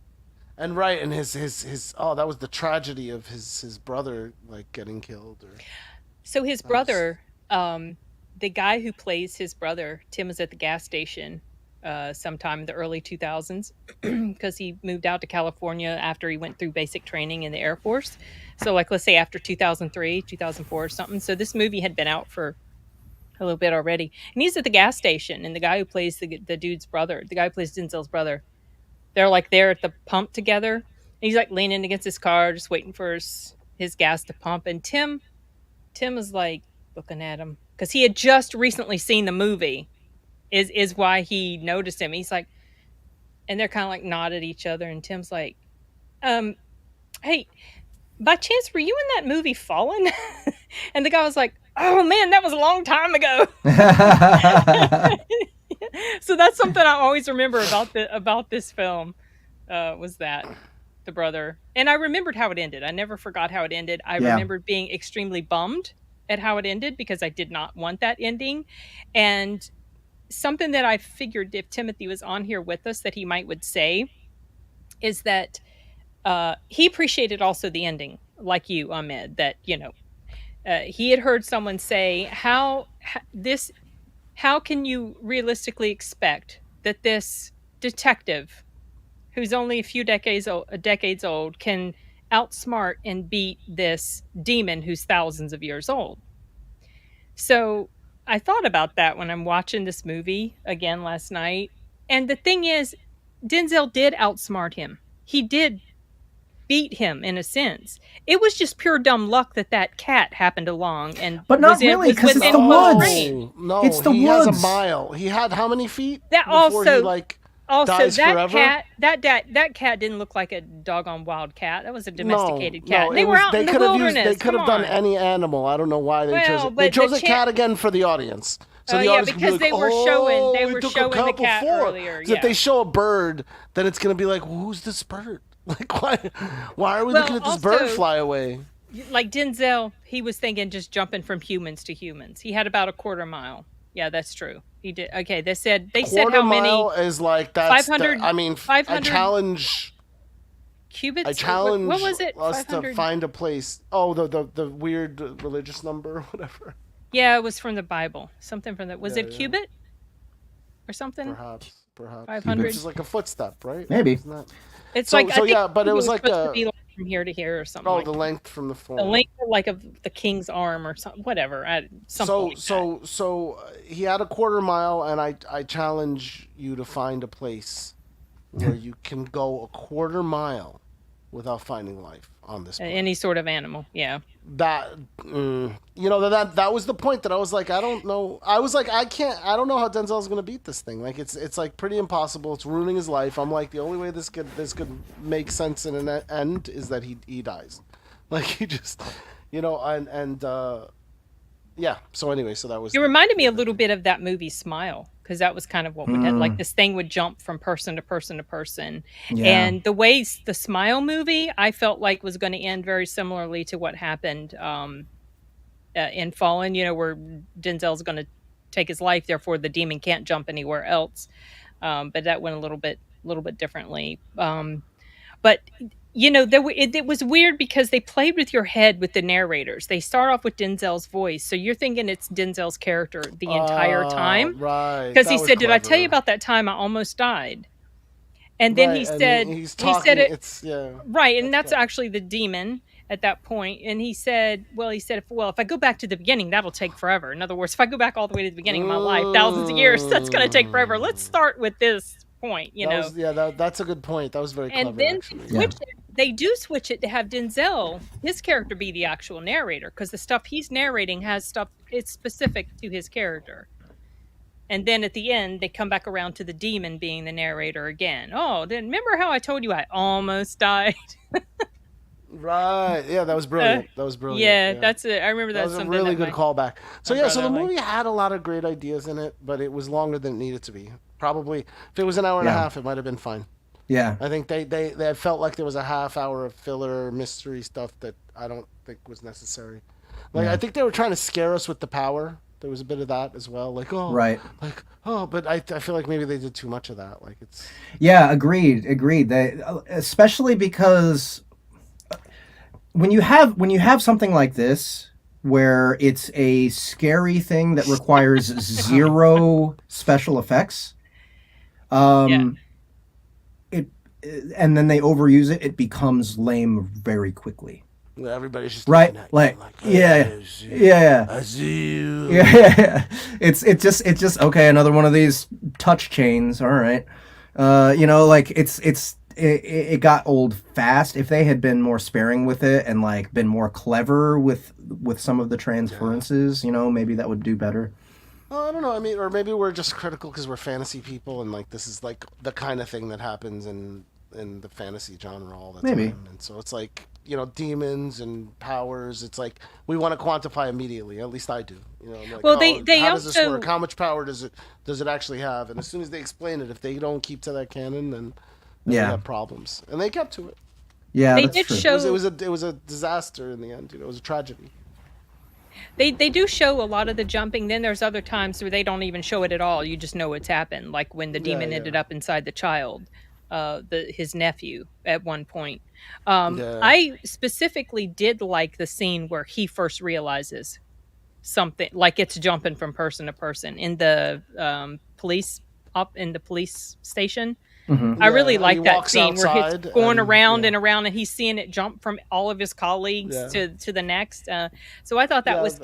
And his that was the tragedy of his brother getting killed. So his brother, the guy who plays his brother, Tim, was at the gas station sometime in the early 2000s because he moved out to California after he went through basic training in the Air Force. So let's say after 2003, 2004 or something. So this movie had been out for a little bit already. And he's at the gas station, and the guy who plays the dude's brother, the guy who plays Denzel's brother, they're there at the pump together. And he's leaning against his car, just waiting for his gas to pump. And Tim was looking at him because he had just recently seen the movie. Is why he noticed him. He's and they're kind of nod at each other. And Tim's hey, by chance, were you in that movie Fallen? And the guy was oh man, that was a long time ago. So that's something I always remember about this film, was that the brother. And I remembered how it ended. I never forgot how it ended. I remembered being extremely bummed at how it ended because I did not want that ending. And something that I figured if Timothy was on here with us that he would say is that he appreciated also the ending, like you, Ahmed, that, he had heard someone say, how can you realistically expect that this detective, who's only a few decades old, can outsmart and beat this demon who's thousands of years old? So I thought about that when I'm watching this movie again last night. And the thing is, Denzel did outsmart him. He did beat him in a sense. It was just pure dumb luck that cat happened along but not really, because it's the woods. No, it's the he woods. has a mile. He had how many feet? That also Also, dies that forever. that cat didn't look like a doggone wild cat. That was a domesticated cat. No, And they were out in the wilderness. They could Come have done on. any animal. I don't know why they chose Well, it. They but the chose a cat again for the audience. So the yeah, audience could be because like, they were we took a showing the cat cat before. earlier. 'Cause if they show a bird, then it's gonna be like, well, who's this bird? Like, why are we looking at this bird also, fly away? like Denzel, he was thinking just jumping from humans to humans. He had about a quarter mile. Yeah, that's true. He did. Okay, they said Quarter how many mile is like that's 500 I mean, 500 I challenge. cubits. I challenge what was it? us 500? to find a place. Oh, the weird religious number, whatever. Yeah, it was from the Bible. Something from that. Was Yeah, it yeah. cubit or something? Perhaps. 500. Which is like a footstep, right? Maybe. Isn't that... It's So- like so I think yeah, but it was like supposed to a- be like from here to here or something. Oh, like the that. length from the form. The length like of the king's arm or something. Whatever. Something So he had a quarter mile, and I challenge you to find a place where you can go a quarter mile without finding life on this planet. any sort of animal. Yeah. That that was the point that I was like, I don't know. I was like, I don't know how Denzel's gonna beat this thing. Like it's like pretty impossible. It's ruining his life. I'm like, the only way this could make sense in an end is that he dies. Like he just yeah. So anyway, so that was. It reminded me a little bit of that movie Smile, because that was kind of what would happen. Like this thing would jump from person to person to person. Yeah. And the way the Smile movie, I felt like was going to end very similarly to what happened in Fallen, where Denzel's going to take his life, therefore the demon can't jump anywhere else. But that went a little bit differently. But it was weird because they played with your head with the narrators. They start off with Denzel's voice, so you're thinking it's Denzel's character the entire time, right? Because he said, "Did I tell you about that time I almost died?" And then he said, he said it. It's Right, and that's actually the demon at that point. And he said, if I go back to the beginning, that'll take forever. In other words, if I go back all the way to the beginning of my life, thousands of years, that's going to take forever. Let's start with this point, that's a good point. That was very clever. And then actually. they do switch it to have Denzel, his character, be the actual narrator, because the stuff he's narrating has stuff it's specific to his character. And then at the end, they come back around to the demon being the narrator again. Oh, then remember how I told you I almost died? Right. Yeah, that was brilliant. Yeah, that's it. I remember that was a really good callback. So so the movie had a lot of great ideas in it, but it was longer than it needed to be. Probably if it was an hour and a half, it might have been fine. Yeah. I think they felt like there was a half hour of filler mystery stuff that I don't think was necessary. Like I think they were trying to scare us with the power. There was a bit of that as well. Like right. Like but I feel like maybe they did too much of that. Like it's. Yeah, agreed. They, especially because when you have something like this where it's a scary thing that requires zero special effects, and then they overuse it, it becomes lame very quickly. Everybody's just right, like yeah. I see you. Yeah. It's just okay. Another one of these touch chains. All right, like it got old fast. If they had been more sparing with it and like been more clever with some of the transferences, maybe that would do better. I don't know. I mean, or maybe we're just critical because we're fantasy people, and like this is like the kind of thing that happens in the fantasy genre all the time. And so it's like, demons and powers. It's like we want to quantify immediately. At least I do. I'm like, well, they how also, does this work? How much power does it actually have? And as soon as they explain it, if they don't keep to that canon, then we have problems. And they kept to it. Yeah, they that's did true. show It was a disaster in the end. It was a tragedy. They do show a lot of the jumping. Then there's other times where they don't even show it at all. You just know what's happened, like when the demon ended up inside the child, his nephew at one point. I specifically did like the scene where he first realizes something, like it's jumping from person to person in the police station. Mm-hmm. I really like that scene where he's going around and and around, and he's seeing it jump from all of his colleagues to the next. So I thought that was.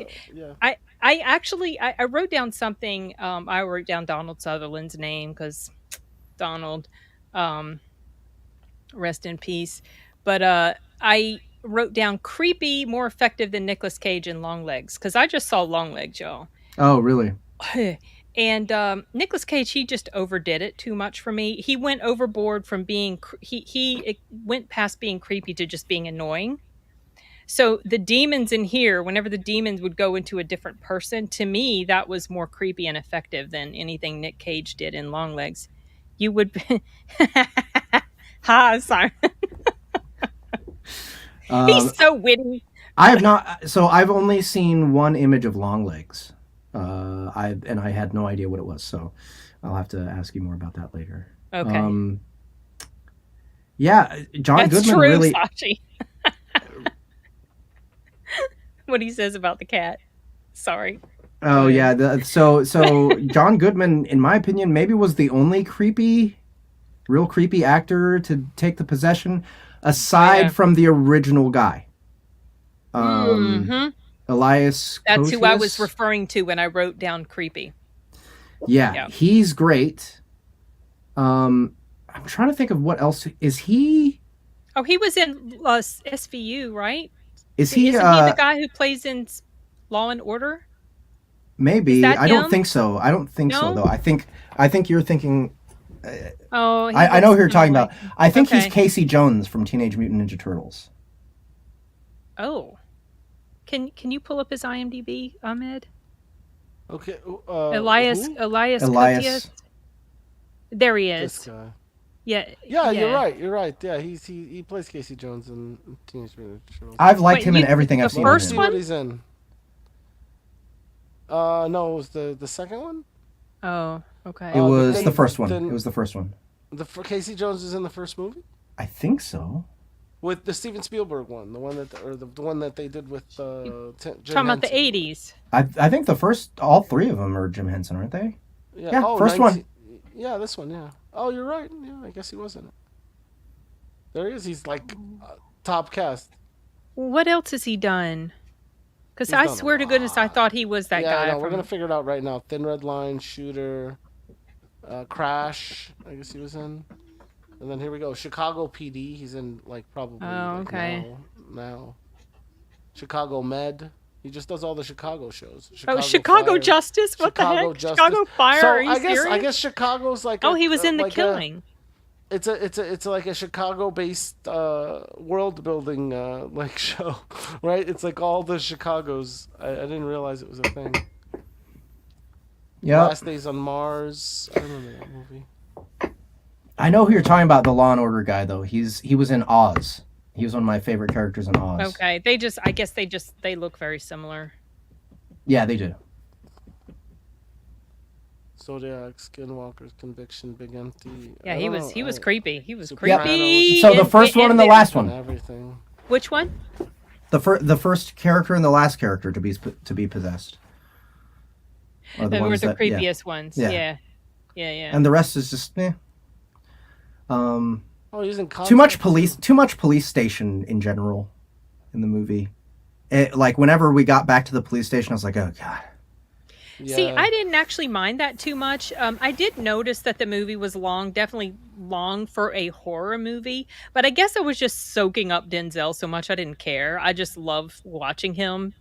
I actually wrote down something. I wrote down Donald Sutherland's name because Donald, rest in peace. But I wrote down creepy, more effective than Nicolas Cage in Longlegs, because I just saw Longlegs, y'all. Oh, really? And Nicolas Cage, he just overdid it too much for me. He went overboard from being he went past being creepy to just being annoying. So the demons in here, whenever the demons would go into a different person, to me that was more creepy and effective than anything Nick Cage did in Longlegs. You would ha, Simon. He's so witty. I have not. So I've only seen one image of Longlegs. I had no idea what it was. So I'll have to ask you more about that later. Okay. Yeah, John That's Goodman true, really. Sachi. What he says about the cat. Sorry. Oh yeah. So John Goodman, in my opinion, maybe was the only real creepy actor to take the possession, aside from the original guy. Elias. That's who I was Koteas? referring to when I wrote down creepy. Yeah, he's great. I'm trying to think of what else is he. Oh, he was in SVU, right? Isn't he the guy who plays in Law and Order? Maybe. that I don't him? think so. I don't think so No? though. I think you're thinking. Oh, I know who you're talking about. I think he's Okay. Casey Jones from Teenage Mutant Ninja Turtles. Oh, can you pull up his IMDb, Ahmed? Okay. Elias who? Elias. Koteas? There he This is. guy. Yeah. Yeah, you're right. You're right. Yeah, he plays Casey Jones in Teenage Mutant Ninja Turtles. I've liked him in you- everything the I've seen. first him See in. what he's in. No, it was the second one. Oh, okay. It was then- the first one. then- It was the first one. Casey Jones is in the first movie I think so. with the Steven Spielberg one, the one that they did with Jim Talking about the Henson. 80s. I think all three of them are Jim Henson, aren't they? Yeah, first one. Yeah, this one. Yeah. Oh, you're right. Yeah, I guess he was in it. There he is. He's like top cast. What else has he done? Because He's I done a swear to goodness, I thought he was that guy. No, we're gonna figure it out right now. Thin Red Line, Shooter, Crash. I guess he was in. And then here we go. Chicago PD. He's in probably. Oh, okay. Now. Chicago Med. He just does all the Chicago shows. Chicago Fire, Justice? What the Chicago heck? Justice. Chicago Fire? So Are you I serious? guess Chicago's like. Oh, he was in The like Killing. It's like a Chicago-based world building show, right? It's like all the Chicagos. I didn't realize it was a thing. Yeah. Last Days on Mars. I remember that movie. I know who you're talking about, the Law and Order guy though. He was in Oz. He was one of my favorite characters in Oz. Okay, I guess they look very similar. Yeah, they do. Zodiac, Skinwalker's Conviction, Big Empty. Yeah, he was creepy. He was Sopranos. creepy. So the first one and the last And one. everything. Which one? The first character and the last character to be possessed. Are They were ones the that- yeah. creepiest ones. Yeah. Yeah. And the rest is just Oh, he's in too much police station in general in the movie. Whenever we got back to the police station, I was like, oh god. Yeah. See, I didn't actually mind that too much. I did notice that the movie was long, definitely long for a horror movie. But I guess I was just soaking up Denzel so much I didn't care. I just love watching him.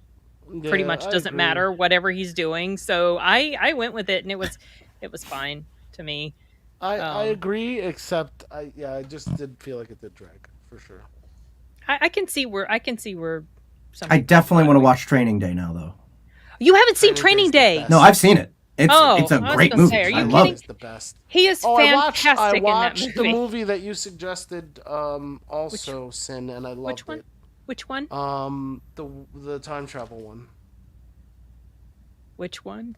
Pretty Yeah, much I doesn't agree. matter whatever he's doing. So I went with it, and it was fine to me. I agree, except I just did feel like it did drag for sure. I can see where some I people definitely thought want to it watch Training Day now though. You haven't seen Training Training Day's the Day. best. No, I've seen it. It's Oh, it's a I was great gonna movie. say, are you I love kidding? It's it. the best. He is fantastic I in watched that the movie. movie that you suggested, also, Sin, and I loved Which one? it. Which one? The time travel one. Which one?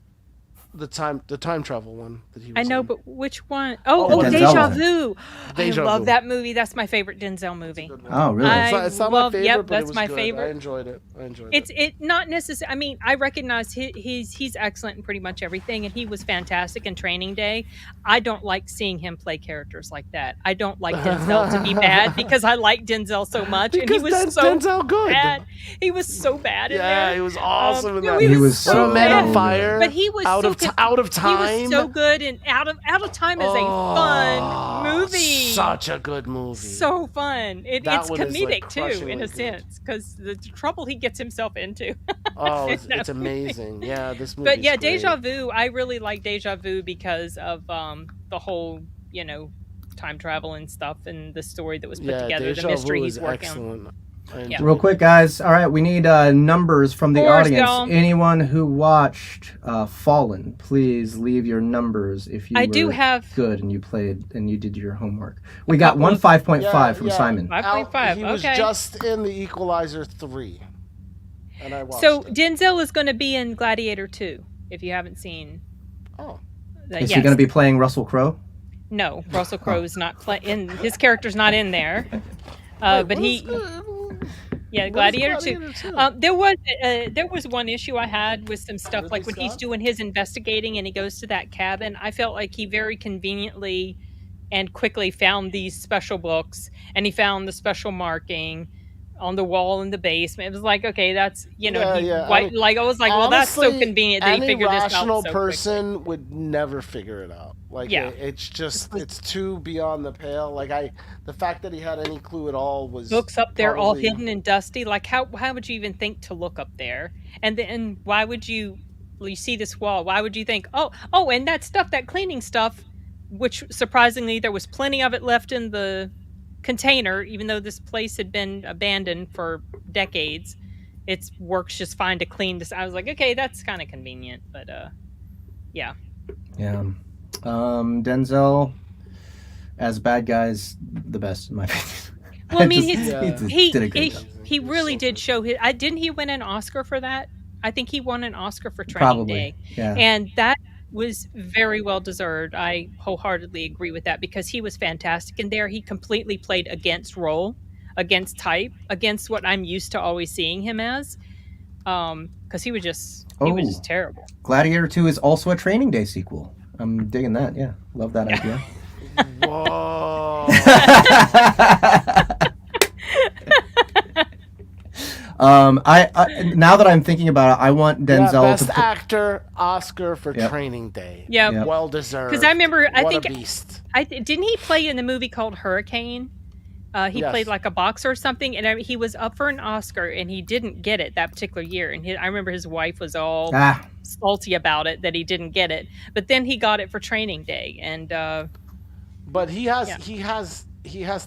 The time travel one that he was I know, in. but which one? Oh, Oh, Denzel Deja was in. Vu. Deja I love Vu. that movie. That's my favorite Denzel movie. Good one. Oh, really? I It's not love- my favorite, yep, but it that's was my good. favorite. I enjoyed it. It's not necessary. I mean, I recognize he's excellent in pretty much everything, and he was fantastic in Training Day. I don't like seeing him play characters like that. I don't like Denzel to be bad because I like Denzel so much, and he Because was so Denzel good. bad. He was so bad in Yeah, there. he was awesome in that. He was What so about Man on good. Fire? But he was Out so of Out of Time. He was so good, and Out of Time is a fun movie. Such a good movie. So fun. It's one is, comedic like, too, in crushingly a good. sense, because the trouble he gets himself into. Oh, in it's that movie. amazing. Yeah, this movie. But yeah, Deja Vu. I really like Deja Vu because of the whole, time travel and stuff, and the story that was put together, Deja the mystery Vu he's is working excellent. on. Yeah. Real quick, guys. All right, we need numbers from the Scores, audience. y'all. Anyone who watched Fallen, please leave your numbers if you I were do have good and you played and you did your homework. We got one 5.5 from Simon. 5.5. He was Okay. just in The Equalizer 3, and I watched So it. Denzel is going to be in Gladiator 2. If you haven't seen. Oh. Is he going to be playing Russell Crowe? No, Russell Crowe is not in. His character's not in there. But he. Yeah, Gladiator 2. There was one issue I had with some stuff, Ridley like when he's Scott? doing his investigating and he goes to that cabin. I felt like he very conveniently and quickly found these special books, and he found the special marking on the wall in the basement. It was like, okay, that's I was like, well, that's so honestly, convenient that he figured this out. Any rational so person quickly. would never figure it out. Like, it's just, it's too beyond the pale. Like, the fact that he had any clue at all was Books up there all probably- hidden and dusty. Like, how would you even think to look up there? And then why would you see this wall? Why would you think, oh, and that stuff, that cleaning stuff, which surprisingly there was plenty of it left in the container, even though this place had been abandoned for decades. It works just fine to clean this. I was like, okay, that's kind of convenient, but yeah. Yeah. Denzel as bad guys, the best in my opinion. Well, I mean, he did a great job. he really did show his. Didn't he win an Oscar for that? I think he won an Oscar for Training Probably, Day. yeah. And that was very well deserved. I wholeheartedy agree with that because he was fantastic in there. He completely played against role, against type, against what I'm used to always seeing him as. Because he was just terrible. Gladiator 2 is also a Training Day sequel. I'm digging that. Yeah, love that idea. Whoa. I now that I'm thinking about it, I want Denzel Best actor Oscar for Training Day. Yeah, well deserved. Because I remember, what a beast. Didn't he play in the movie called Hurricane? He played like a boxer or something, and he was up for an Oscar, and he didn't get it that particular year. And I remember his wife was all salty about it that he didn't get it, but then he got it for Training Day, and. But he has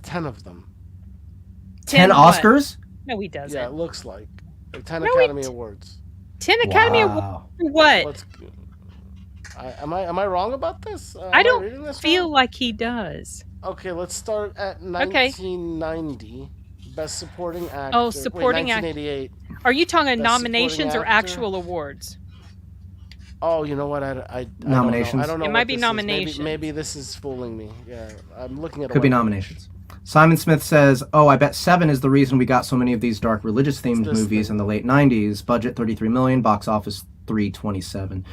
10 of them. 10 Oscars? No, he doesn't. Yeah, it looks like 10 Academy Awards. 10 Academy Awards for what? Am I wrong about this? I don't feel like he does. Okay, let's start at 1990. Best Supporting Actor. Oh, Supporting Actor. 1988. Are you talking Best nominations or Supporting Actor. actual awards? Oh, you know what? I Nominations. I don't know. It what might be this is. nominations. Maybe this is fooling me. Yeah, I'm looking at. Could be nominations. Simon Smith says, "Oh, I bet 7 is the reason we got so many of these dark religious themed movies in the late '90s. Budget 33 million, box office 327."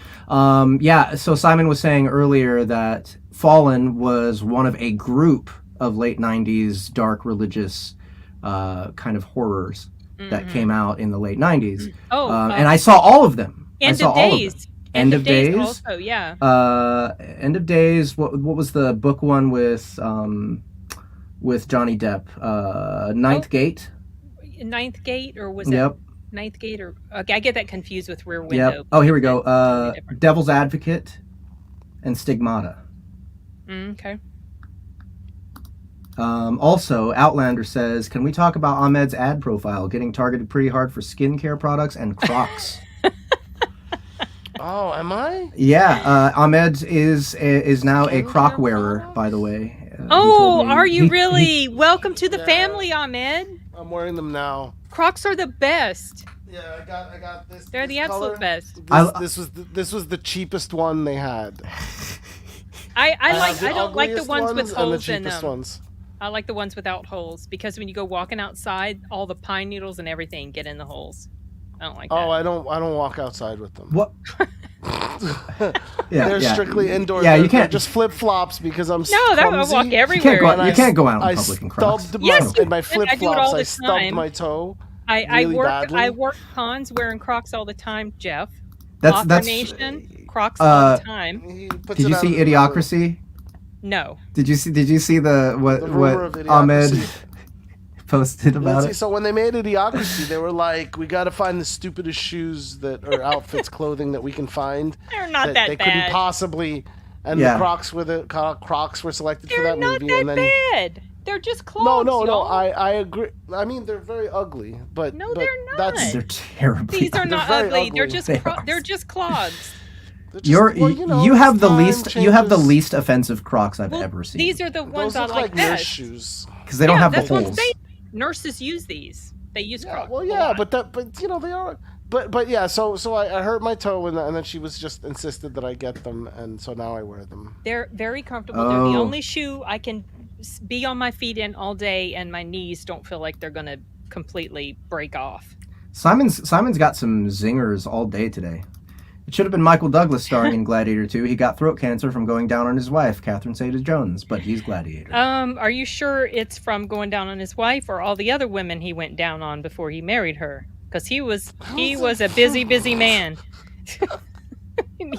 Yeah. So Simon was saying earlier that Fallen was one of a group of late '90s dark religious kind of horrors that came out in the late '90s. And I saw all of them. End of Days. End of Days. Also, yeah. End of Days. What was the book one with Johnny Depp? Ninth Gate. Ninth Gate, or was it Ninth Gate? Or okay, I get that confused with Rear Window. Yep. Oh, here we go. Devil's Advocate and Stigmata. Okay. Also, Outlander says, "Can we talk about Ahmed's ad profile getting targeted pretty hard for skincare products and Crocs?" Oh, am I? Yeah, Ahmed is now a Croc wearer, by the way. Are you really? Welcome to the family, Ahmed. I'm wearing them now. Crocs are the best. Yeah, I got this. They're the absolute best. This was the cheapest one they had. I don't like the ones with holes and the in them. ones. I like the ones without holes because when you go walking outside, all the pine needles and everything get in the holes. I don't like that. Oh, I don't walk outside with them. What? They're strictly indoor. Yeah, you They're can't just flip flops because I'm I walk everywhere. You can't go out in public in Crocs. In my flip I do it all flops. the I stubbed time. my toe. I really work badly. I work cons wearing Crocs all the time, Jeff. That's Nation. Crocs all the time. He puts Did it you out see of the river. No. Did you see the what rumor of Ahmed Idiocracy. posted Yeah, about see, it? so when they made Idiocracy, they were like, we got to find the stupidest shoes or outfits, clothing that we can find. They're not that they bad. couldn't possibly. And Yeah. the Crocs were selected for They're that not movie. that and then bad. They're just clogs. no, y'all. I agree. I mean, they're very ugly, but No, but they're not. That's They're terribly. These are They're not very ugly. They're ugly. just They are. they're just clogs. they're just, You have the time least you have the changes. least offensive Crocs I've Well, ever seen. these are the ones Those I look like like nurse best. shoes. because they don't have the that's what I'm holes. saying. Nurses use these. They use Yeah, Crocs. well, a yeah, lot. but they are. But yeah, so I hurt my toe and then she was just insisted that I get them, and so now I wear them. They're very comfortable. They're the Oh. only shoe I can be on my feet in all day, and my knees don't feel like they're gonna completely break off. Simon's got some zingers all day today. It should have been Michael Douglas starring in Gladiator 2. He got throat cancer from going down on his wife, Catherine Zeta-Jones, but he's Gladiator. Are you sure it's from going down on his wife or all the other women he went down on before he married her? Because he was a busy man.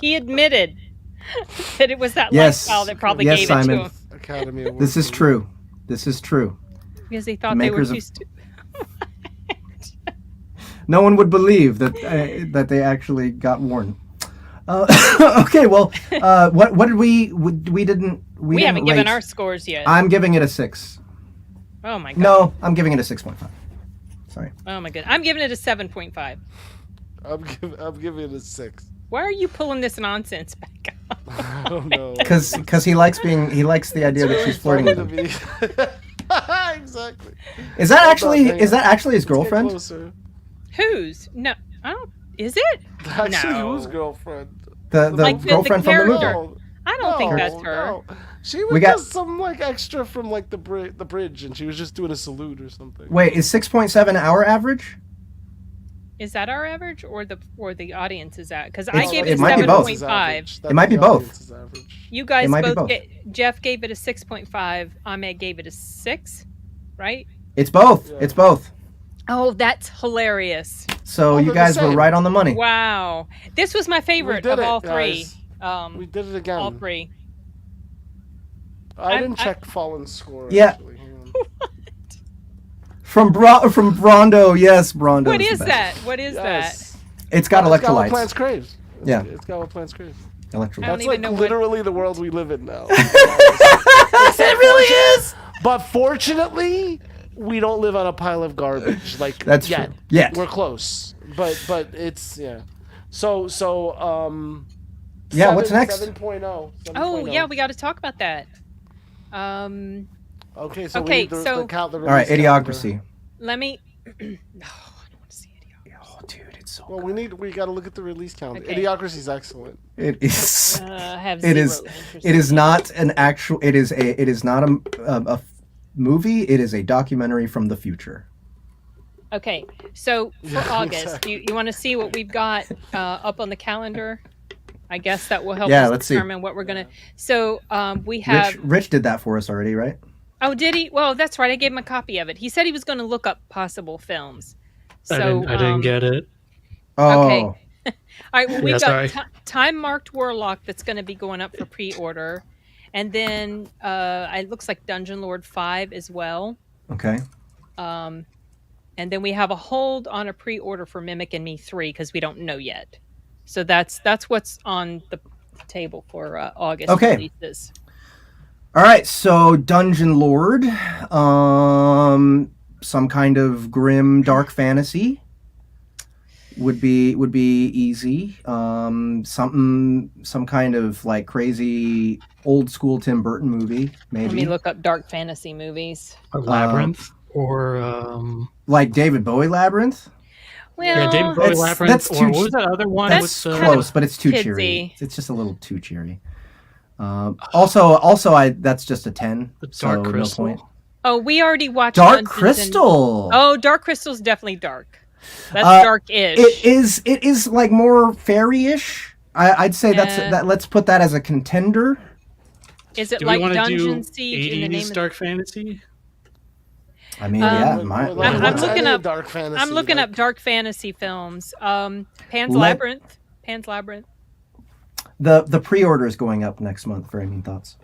He admitted that it was that Yes. lifestyle that probably Yes, gave Simon. it to him Academy Award. This is true. This is true. because he thought they were Makers too of- stupid. No one would believe that they actually got worn. Okay, well, what did we didn't We haven't given rate. our scores yet. I'm giving it a 6. Oh my god. No, I'm giving it a 6.5. Sorry. Oh my god. I'm giving it a 7.5. I'm giving it a 6. Why are you pulling this nonsense back up? I don't know. Because he likes the idea that she's flirting with Funny him. to me. Exactly. Is that Hold actually on, hang on. his Let's get girlfriend? closer. Whose? No. I don't. Is it? Actually, No. whose girlfriend? The Like the girlfriend from the movie. character. No, I don't think no, that's her. no. She was We got- just some like extra from like the bridge, and she was just doing a salute or something. Wait, is 6.7 our average? Is that our average or the audience is that? Because I It's- gave it it a might be both. 7.5. It might be both. You guys It might be both. both. Jeff gave it a 6.5. Ahmed gave it a 6. Right? It's both. Yeah. It's both. Oh, that's hilarious! So Oh, you they're the guys were same. right on the money. Wow, this was my favorite did of it, all three. guys. We did it again. All three. I I'm- didn't check Fallen's score. Yeah. Actually. Hang on. From Brondo, yes, Brondo. What is is the that? best. What is Yes. It's got It's got what electrolytes. plants crave. Yeah. It's got what plants crave. I don't Electrolytes. That's even like know what- literally the world we live in now. It really is. But fortunately, we don't live on a pile of garbage. Like That's yet. true. Yet. We're close. But it's yeah. So Yeah, what's next? 7.0. Oh yeah, we got to talk about that. Okay, so Okay, we need so- the count. The All right, release calendar. Idiocracy. Let me. No, I don't want to see Idiocracy. Oh, dude, it's so. Well, we got to look at the release calendar. Okay. Idiocracy's excellent. It is. Have It zero is. interest It is in not an actual. It is not a movie. It is a documentary from the future. Okay, so for Yeah, August, exactly. you want to see what we've got up on the calendar? I guess that will help Yeah, us let's see. determine what we're gonna. So we have. Rich did that for us already, right? Oh, did he? Well, that's right. I gave him a copy of it. He said he was going to look up possible films. So I didn't get it. Oh. Okay. All right. Well, we've Yeah, got sorry. Time Marked Warlock that's going to be going up for pre-order, and then it looks like Dungeon Lord 5 as well. Okay. And then we have a hold on a pre-order for Mimic and Me 3 because we don't know yet. So that's what's on the table for August Okay. releases. All right, so Dungeon Lord, some kind of grim dark fantasy would be easy. Some kind of like crazy old school Tim Burton movie, Let me maybe look up dark fantasy movies. Or Labyrinth. Or like David Bowie Labyrinth. Well, yeah, David Bowie That's- Labyrinth. that's Or too what was that other one? That's with, kind of Close, but it's too kidsy. cheery. It's just a little too cheery. Also, that's just a 10. the so Dark Crystal. No point. Oh, we already watched Dark Dungeons and- Crystal. Oh, Dark Crystal's definitely dark. That's Uh, dark-ish. It is like more fairy-ish. I'd say Yeah. that. Let's put that as a contender. Is it Do we like want to Dungeon do Siege in the name 80s of... dark fantasy? I mean, yeah, Well, my, well, I'm what's looking any up- dark fantasy. I'm looking like, up dark fantasy films. Pan's Let- Labyrinth. Pan's Labyrinth. The pre-order is going up next month for Mean Thoughts.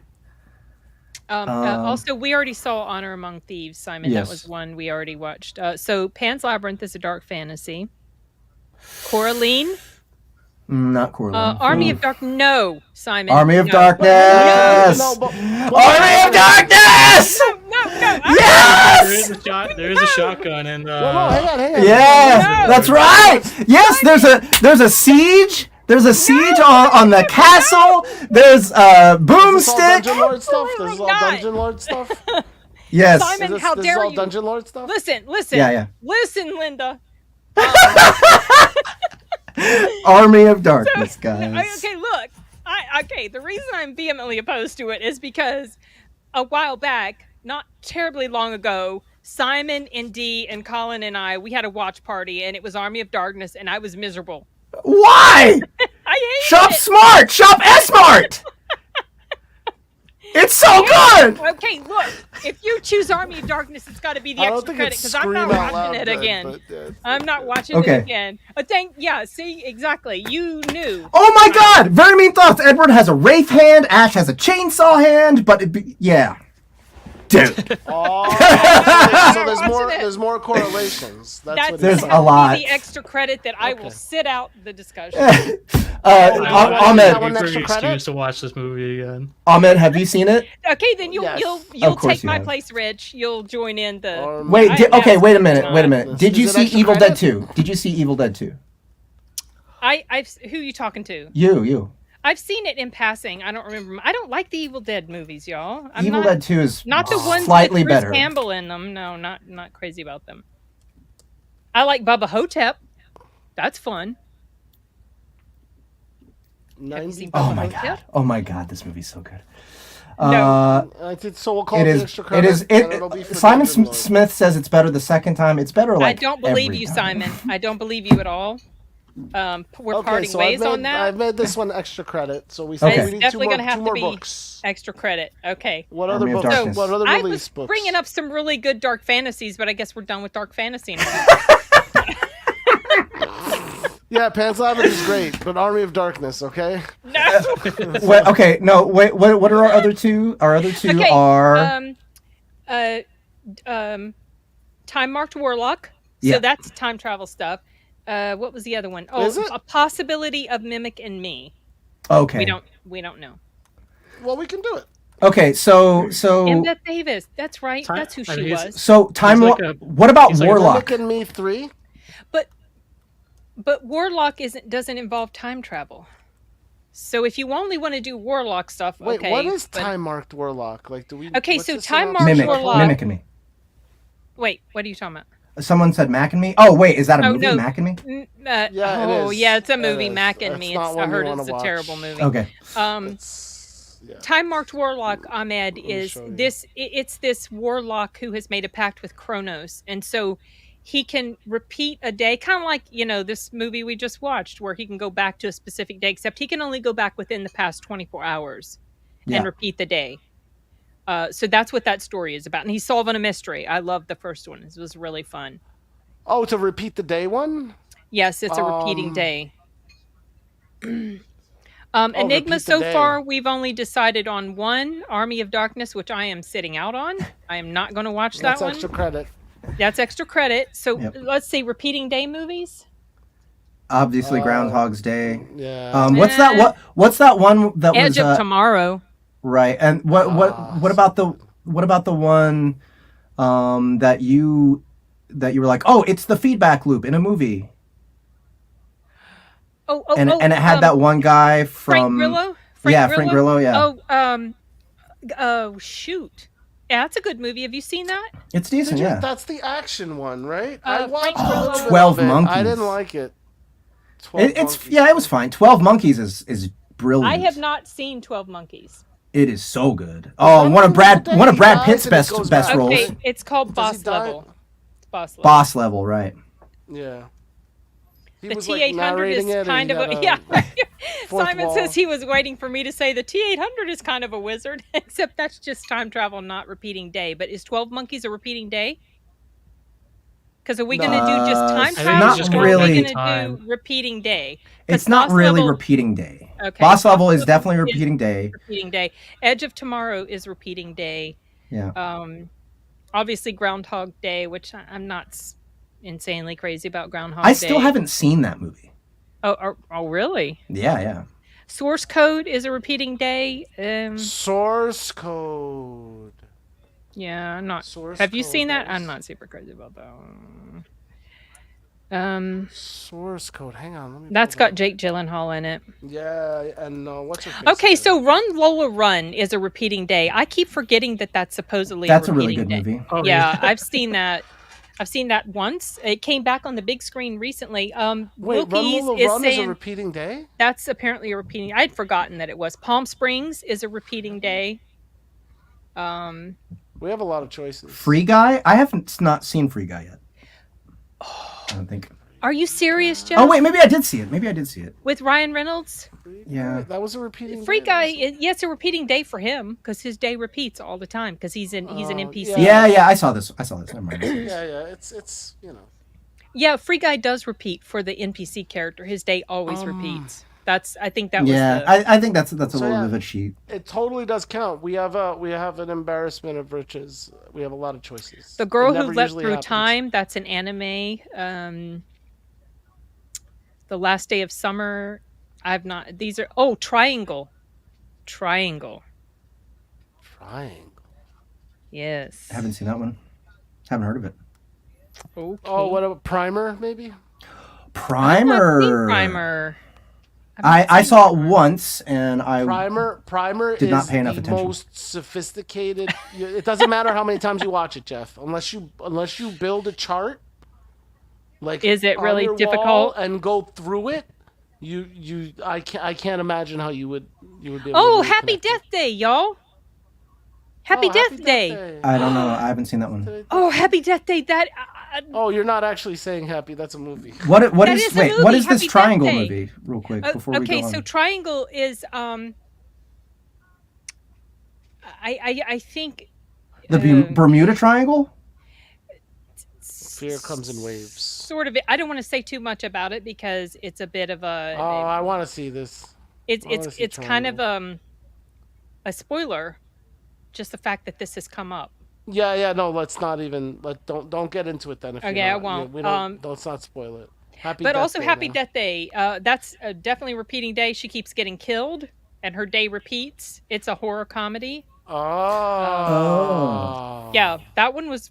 Also, we already saw Honor Among Thieves, Simon. Yes. That was one we already watched. So Pan's Labyrinth is a dark fantasy. Coraline, Not Coraline. Army of Dark. No, Simon. Army of no. Darkness. No, Army of Darkness. No. Yes. There is a shotgun and hang on. Yes, No. that's right. Yes, there's a siege. There's a siege on the castle. There's Is this all boomstick. Dungeon Lord stuff? This is all not. Dungeon Lord stuff? Yes. Simon, This how is dare all you? Dungeon Lord stuff? Listen. Yeah. Listen, Linda. Army of Darkness, guys. Okay, look. The reason I'm vehemently opposed to it is because a while back, not terribly long ago, Simon and Dee and Colin and we had a watch party, and it was Army of Darkness, and I was miserable. Why? I hate Shop it. smart. Shop S-Mart. It's so good. Okay, look. If you choose Army of Darkness, it's got to be the I don't extra think credit it's because I'm not scream out watching loud it good, again. but, yeah, I'm not watching Okay. it again. See, exactly. You knew. Oh my God! Very Mean Thoughts. Edward has a wraith hand. Ash has a chainsaw hand. But yeah, dude. Oh, so Watching it. there's more correlations. That's what There's it is. a lot. The extra credit that I will Okay. sit out the discussion. Ahmed, one extra excuse credit? to watch this movie again. Ahmed, have you seen it? Okay, then you'll Yes. you'll course take you my have. place, Rich. You'll join in the. Wait, I- wait a minute. Is Did you it see extra Evil credit? Dead 2? Did you see Evil Dead 2? Who are you talking to? You. I've seen it in passing. I don't remember. I don't like the Evil Dead movies, y'all. I'm Evil not, Dead 2 is not the ones slightly with Bruce better. Campbell in them. No, not crazy about them. I like Bubba Hotep. That's fun. Have you seen Bubba Hotep? Oh my God, this movie's so good. No. So we'll call It it the is. extra It credit. is. and it'll be for Simon Dungeon Lord. Smith says it's better the second time. It's better like I don't believe every you, time. Simon. I don't believe you at all. We're Okay, parting so ways I've made, on that. I've made this one extra credit. So we Okay. said It's we need definitely two gonna have more to be books. extra credit. Okay. What Army other of books? Darkness. What other I release was books? bringing up some really good dark fantasies, but I guess we're done with dark fantasy now. Yeah, Pan's Labyrinth is great, but Army of Darkness, okay? No. Wait, okay, no. Wait. What are our other two? Our other two Okay, are. Time Marked Warlock. So Yeah. that's time travel stuff. What was the other one? Oh, Is it? A Possibility of Mimic and Me. Okay. We don't know. Well, we can do it. Okay. So. And Beth Davis. That's right. Time- That's who I she mean, was. So time. He's like a- What about he's like a Warlock? Mimic and Me 3. But Warlock doesn't involve time travel. So if you only want to do Warlock stuff, Wait, okay. what is but- Time Marked Warlock? Like, do we? Okay, what's so the Time synopsis? Marked Mimic. Warlock. Mimic and Me. Wait, what are you talking about? Someone said Mac and Me. Oh wait, is that a Oh, movie? no. Mac and Me. Yeah, it is. Yeah, it's a It movie. is. Mac and It's Me. not I one you heard wanna it's a watch. terrible movie. Okay. Yeah. Time Marked Warlock, Ahmed, is show you. it's this warlock who has made a pact with Kronos, and so he can repeat a day, kind of like this movie we just watched, where he can go back to a specific day, except he can only go back within the past 24 hours Yeah. and repeat the day. So that's what that story is about, and he's solving a mystery. I loved the first one; it was really fun. Oh, to repeat the day one? Yes, it's a repeating day. Enigma, repeat the so day. far, we've only decided on one, Army of Darkness, which I am sitting out on. I am not going to watch that That's one. extra credit. That's extra credit. So Yep. let's see, repeating day movies? Obviously, Groundhog's Day. Yeah. What's that? What's that one that Edge was of Tomorrow. right? And what about the one that you were like, oh, it's the feedback loop in a movie, and it had that one guy Frank from Grillo? Frank Grillo, yeah. Oh, shoot. Yeah, that's a good movie. Have you seen that? It's decent, yeah. That's the action one, right? I Frank watched Grillo. a little bit 12 of it. Monkeys. I didn't like it. 12 It's Monkeys. yeah, it was fine. 12 Monkeys is brilliant. I have not seen 12 Monkeys. It is so good. Oh, one of Brad Pitt's He best goes back. roles. Okay, it's called Does he Boss die? Level. It's Boss Level. Boss level, right? Yeah. He The was, T800 narrating it, is and kind he of a had yeah. fourth Simon wall. says he was waiting for me to say the T800 is kind of a wizard, except that's just time travel, not repeating day. But is 12 Monkeys a repeating day? Because are we going to do just time I think travel, it's just or gonna are we be going to time. do repeating day? 'Cause It's not boss really level- repeating day. Okay, Boss level is level definitely is repeating day. Repeating day. Edge of Tomorrow is repeating day. Yeah. Obviously Groundhog Day, which I'm not insanely crazy about Groundhog I Day. still haven't seen that movie. Oh, really? Yeah. Source Code is a repeating day. Source Code. Yeah, I'm not. Source Have you Code, seen that? that was- I'm not super crazy about that one. Source Code. Hang on. Let me. That's pull that got Jake Gyllenhaal in it. up. Yeah, and what's her face? Okay, again? so Run Lola Run is a repeating day. I keep forgetting that that's supposedly That's a a really repeating good day. movie. Oh, Yeah, I've seen that. I've seen that once. It came back on the big screen recently. Wait, Run Wilkie's Lola is Run is a saying repeating day? that's apparently a repeating. I'd forgotten that it was. Palm Springs is a repeating day. We have a lot of choices. Free Guy? I haven't not seen Free Guy yet. I don't think. Are you serious, Jeff? Oh wait, maybe I did see it. With Ryan Reynolds? Yeah. That was a repeating Free day. Guy, yes, a repeating day for him because his day repeats all the time because he's an NPC. Yeah, I saw this. Never mind. Yeah, it's Yeah, Free Guy does repeat for the NPC character. His day always repeats. I think that was Yeah, the... I think that's a little yeah. bit of a cheat. It totally does count. We have an embarrassment of riches. We have a lot of choices. The Girl It Who never Leapt usually Through happens. Time, that's an anime. The Last Day of Summer, I've not... These are... Oh, Triangle. Triangle. Yes. Haven't seen that one. Haven't heard of it. Okay. Oh, what about Primer, maybe? I've not seen Primer. Primer. I saw it once, and I Primer did not is pay enough the attention. most sophisticated. It doesn't matter how many times you watch it, Jeff. Unless you build a chart, like Is it on really your wall difficult? and go through it? I can't imagine how you would be able Oh, to Happy reconnect it. Death Day, y'all. Happy Oh, Death Day. I don't know. I haven't seen that one. Oh, Happy Death Day. That... Oh, you're not actually saying happy. That's a movie. What That is is a wait? movie, What is this Happy Death Triangle Day. movie? Real quick before we okay, go on. so Triangle is I think The Bermuda Triangle. Fear comes in waves. sort of. I don't want to say too much about it because it's a bit of a. Oh, I want to see this. I wanna see It's kind of Triangle. a spoiler. Just the fact that this has come up. Yeah. No, let's not even. Don't get into it then. If Okay, you're I not, won't. We don't. Let's not spoil it. Happy But Death also Day Happy now. Death Day. That's definitely a repeating day. She keeps getting killed, and her day repeats. It's a horror comedy. Oh. Yeah, that one was.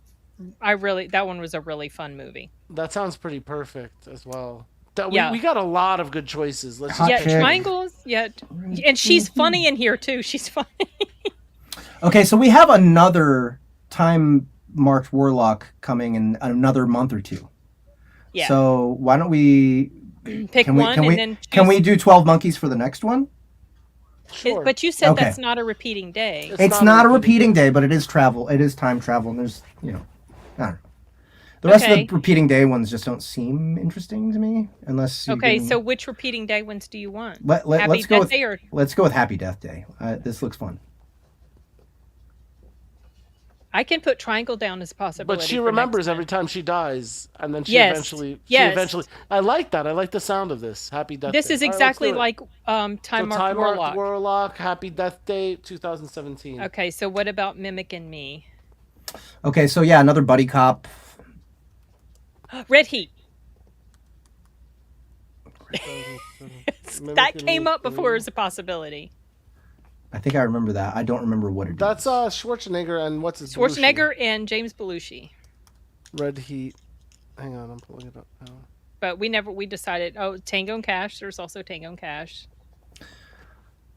That one was a really fun movie. That sounds pretty perfect as well. Yeah. We got a lot of good choices. Let's Hot Yeah, chick. Triangles. Yeah, and she's funny in here too. She's funny. Okay, so we have another time marked Warlock coming in another month or two. Yeah. So why don't we Pick can we, one can and we, then can we choose- do 12 Monkeys for the next one? Sure. But you said Okay. that's not a repeating day. It's not a repeating day, but it is travel. It is time travel, and there's I don't know. The rest of Okay. the repeating day ones just don't seem interesting to me, unless you Okay, can- so which repeating day ones do you want? let's Happy go Death with Day or let's go with Happy Death Day. This looks fun. I can put Triangle down as a possibility. But she for remembers next every time she dies, and then she Yes. eventually. Yes. She eventually. I like that. I like the sound of this. Happy Death This Day. is All right, let's exactly do it. like Time So Marked Time Warlock. Marked Warlock. Happy Death Day, 2017. Okay, so what about Mimic and Me? Okay, so yeah, another buddy cop. Red Heat. Mimic That and came Me up before 3. as a possibility. I think I remember that. I don't remember what it is. That's Schwarzenegger and what's his Schwarzenegger and James Belushi. Red Heat. Hang on, I'm pulling it up now. But we decided, Tango and Cash. There's also Tango and Cash.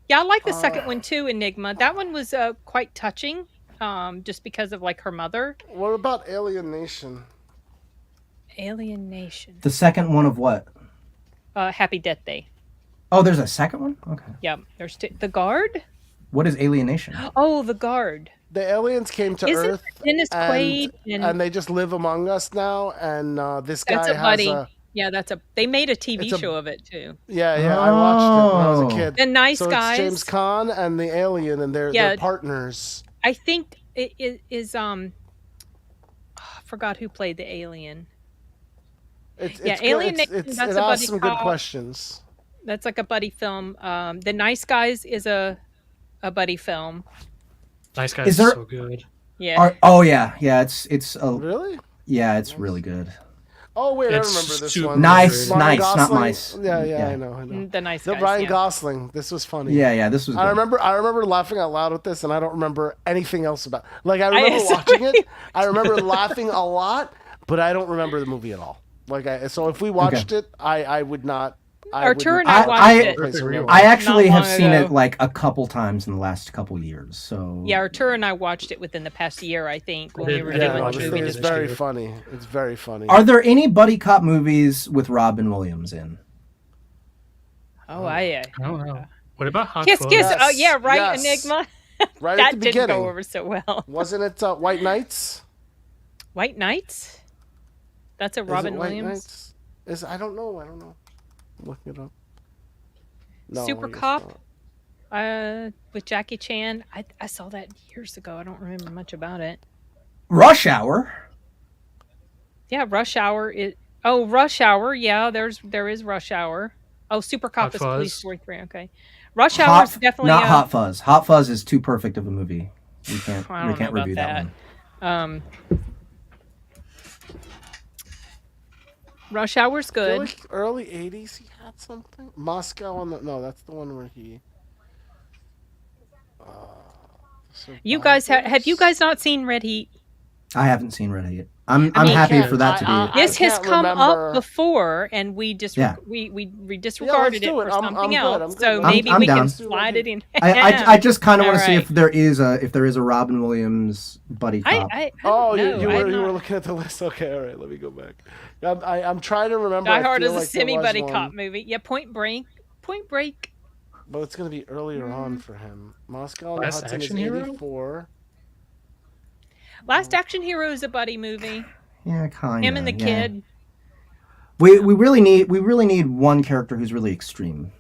Yeah, I like the second one too, Enigma. That one was quite touching, just because of like her mother. What about Alien Nation? Alien Nation. The second one of what? Happy Death Day. Oh, there's a second one? Okay. Yeah, there's The Guard. What is Alienation? Oh, The Guard. The aliens came to Isn't Earth, Dennis Quaid and they just live among us now. And this guy That's a has buddy. a Yeah, they made a TV It's a- show of it too. yeah. I watched it when I was a Oh. kid. The Nice so Guys. it's James Caan and the alien, and they're partners. I think it is I forgot who played the alien. It's Yeah, good. Alien It's, Nation, it's, that's it a asks buddy some good cop. questions. That's like a buddy film. The Nice Guys is a buddy film. Nice Guys Is is there- so good. Yeah. Oh yeah, it's Really? it's really good. Oh wait, It's I remember this super one. Nice, Ryan nice, not Gosling? mice. Yeah, I know. The Nice The Guys. Ryan yeah. Gosling. This was funny. Yeah, this was good. I remember laughing out loud with this, and I don't remember anything else about. Like I remember so- watching it. I remember laughing a lot, but I don't remember the movie at all. So if we watched it, I would not. Artur and I watched it. I actually Not have long seen ago. it like a couple times in the last couple years. So Yeah, Artur and I watched it within the past year, I think, when we were I didn't doing watch the it. movie. It's this very year. funny. It's very funny. Are there any buddy cop movies with Robin Williams in? Oh, I don't know. What about Hot Kiss, Fuzz? kiss. Yes, Oh, yeah, right, yes. Enigma. Right That at the didn't beginning. go over so well. Wasn't it White Knights? White Knights? That's a Is Robin it White Williams. Knights? I don't know. Look it up. No, Super I guess Cop? not. With Jackie Chan. I saw that years ago. I don't remember much about it. Rush Hour. Yeah, Rush Hour. Rush Hour. Yeah, there is Rush Hour. Oh, Super Cop Hot is Police Fuzz. 43. Okay. Rush Hour is definitely not Hot Fuzz. Hot Fuzz is too perfect of a movie. We can't I don't know review about that one. Rush Hour's I feel good. like early 80s he had something. Moscow on the... No, that's the one where he... You guys have you Survivors? guys not seen Red Heat? I haven't seen Red Heat. I'm I mean, happy can't- for that to be. This has can't come remember. up before, and we just Yeah. we disregarded do it it. for I'm something good. else. I'm good. So I'm- maybe I'm we down. can slide it in. I just kind of want to see All if there is a Robin Williams buddy cop. I Oh, don't you know. were looking at the list. Okay, all right. Let me go back. I'm trying to remember. Die I Hard feel is a like there was semi-buddy one, cop movie. Yeah, Point Break. but it's gonna be earlier on for him. Moscow on the Last Hudson is Action Hero? 84. Last Action Hero is a buddy movie. Yeah, kind of. Him and the kid. We really need one character who's really extreme.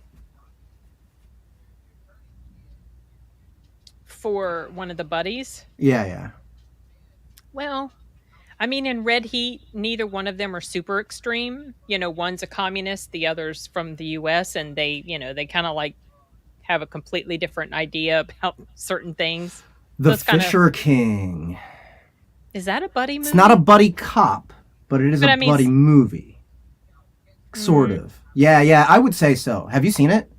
For one of the buddies. Yeah. Well, I mean, in Red Heat, neither one of them are super extreme. You know, one's a communist, the other's from the U.S., and they kind of like have a completely different idea about certain things. The So it's kinda- Fisher King. Is that a buddy movie? It's not a buddy cop, but it is But a I mean, buddy movie. Sort of. Yeah, I would say so. Have you seen it?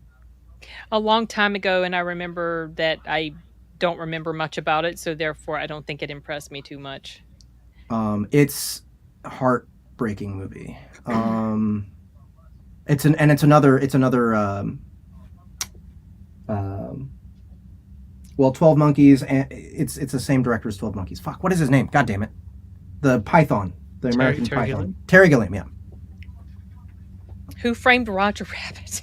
A long time ago, and I remember that I don't remember much about it, so therefore I don't think it impressed me too much. It's a heartbreaking movie. It's another 12 Monkeys, and it's the same director as 12 Monkeys. Fuck, what is his name? God damn it. The Python. The American Terry Python. Gilliam? Terry Gilliam, yeah. Who Framed Roger Rabbit?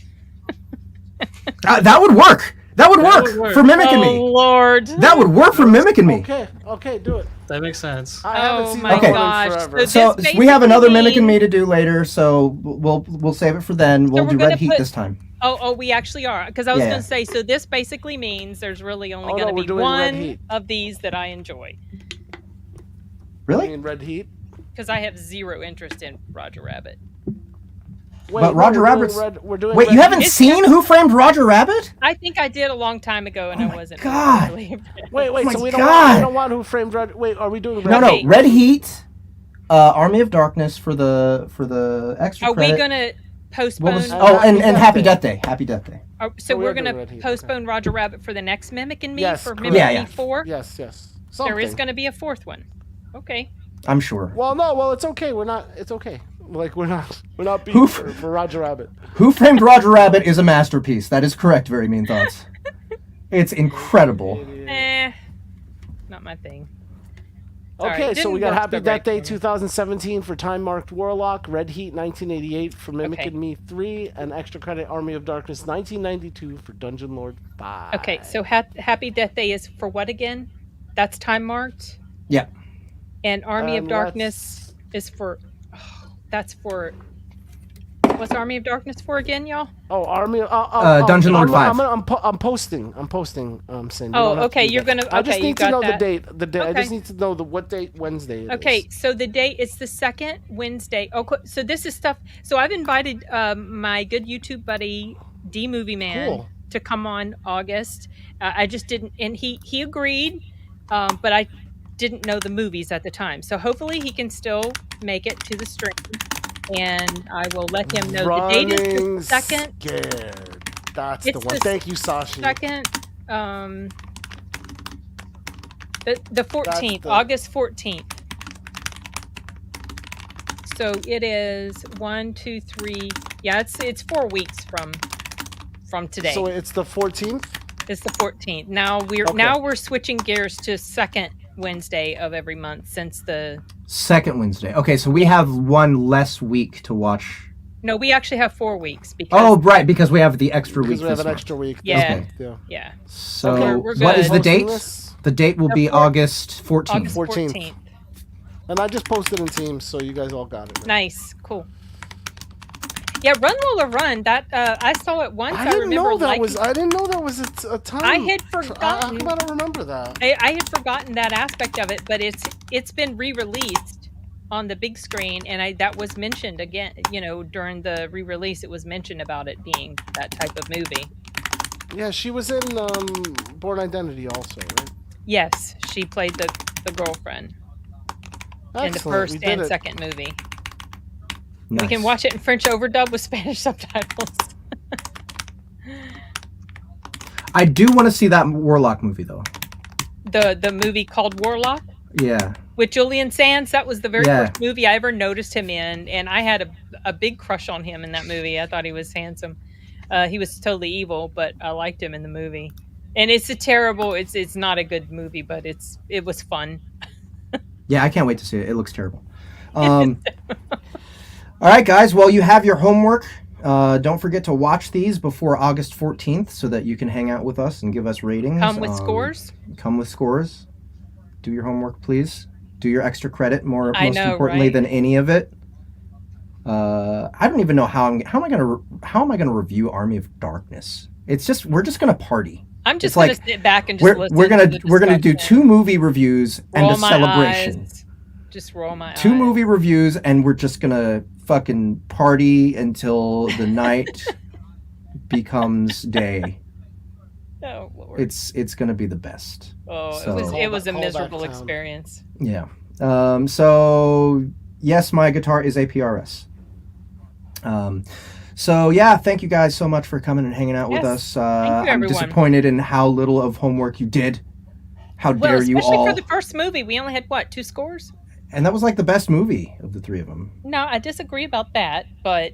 That would work. That would work would work. for mimicking Oh, me. Lord. That would work for mimicking me. Okay, do it. That makes sense. I haven't Oh seen my that one in gosh. forever. So So this we have another basically mimicking me means- to do later, so we'll save it for then. We'll we're do gonna Red Heat put- this time. Oh, we actually are. Because I was Yeah. going to say, so this basically means there's really only Oh, no, going we're to be doing Red one Heat. of these that I enjoy. I Really? mean, Red Heat. Because I have zero interest in Roger Rabbit. Wait, But Roger Rabbit's- We're doing Wait, Red you haven't Heat? seen Who Framed Roger Rabbit? I think I did a long time ago, and Oh I my wasn't. God. Really Wait, my so we God. don't want Who Framed Roger... Wait, are we doing Red No, Okay. Red Heat, Army of Darkness for the extra Are credit. we going to postpone? What was? And Oh, Happy and Death Happy Day. Death Day. Happy Death Day. So we we're are doing going Red to Heat, postpone Roger Rabbit for the next Mimic and Me Yes, for correct. Mimic Yeah, Me yeah. 4? Yes. There Something. is going to be a fourth one. Okay. I'm sure. Well, it's okay. It's okay. Like we're not being Who- for Roger Rabbit. Who Framed Roger Rabbit is a masterpiece. That is correct. Very Mean Thoughts. It's incredible. Not my thing. Okay, Sorry, so we didn't got work Happy the Death right Day way. 2017 for Time Marked Warlock, Red Heat 1988 for Mimic Okay. and Me 3, and Extra Credit Army of Darkness 1992 for Dungeon Lord 5. Okay, so Happy Death Day is for what again? That's time marked? Yeah. And Army of And Darkness is for... that's for... What's Army of Darkness for again, y'all? Oh, Army. Dungeon Lord 5. I'm posting. Cindy. Oh, okay. You're gonna. Okay, I just need to know that. the date. The day. I Okay. just need to know what date Wednesday it is. Okay, so the date is the second Wednesday. Oh, so this is stuff. So I've invited my good YouTube buddy D Movie Man to come on August. I just didn't, and he agreed, but I didn't know the movies at the time. So hopefully he can still make it to the stream, and I will let him know. The date is the second. Scared. That's the one. Thank you, Sashi. Second. The 14th, August 14th. So it is 1, 2, 3. Yeah, it's 4 weeks from today. So it's the 14th. It's the 14th. Now we're switching gears to second Wednesday of every month since the second Wednesday. Okay, so we have one less week to watch. No, we actually have 4 weeks because. Oh, right, because we have the extra week. Because we have an extra week. Yeah. Okay. Yeah. So we're what is the date? This? The date will be August 14th. August 14th. And I just posted in Teams, so you guys all got it. Nice, cool. Yeah, Run Lola Run. That I saw it once. I didn't know that was a time. I had forgotten. How come I don't remember that? I had forgotten that aspect of it, but it's been re-released on the big screen, and that was mentioned again. You know, during the re-release, it was mentioned about it being that type of movie. Yeah, she was in Born Identity also, right? Yes, she played the girlfriend in the first and second movie. Nice. We can watch it in French overdub with Spanish subtitles. I do want to see that Warlock movie though. The movie called Warlock? Yeah. With Julian Sands, that was the very first movie I ever noticed him in, and I had a big crush on him in that movie. I thought he was handsome. He was totally evil, but I liked him in the movie. And it's it's not a good movie, but it was fun. Yeah, I can't wait to see it. It looks terrible. All right, guys. Well, you have your homework. Don't forget to watch these before August 14th so that you can hang out with us and give us ratings. Come with scores. Come with scores. Do your homework, please. Do your extra credit most importantly than any of it. I don't even know how am I gonna review Army of Darkness. It's just we're just gonna party. I'm just gonna sit back and just listen. We're gonna do 2 movie reviews and a celebration. Eyes. Just roll my eyes. 2 movie reviews and we're just gonna fucking party until the night becomes day. Oh Lord. It's gonna be the best. Oh, so, it was a miserable experience. Yeah. So yes, my guitar is a PRS. So yeah, thank you guys so much for coming and hanging out with us. Thank you, I'm disappointed in how little of homework you did. How dare you all? Especially for the first movie, we only had 2 scores? And that was like the best movie of the 3 of them. No, I disagree about that, but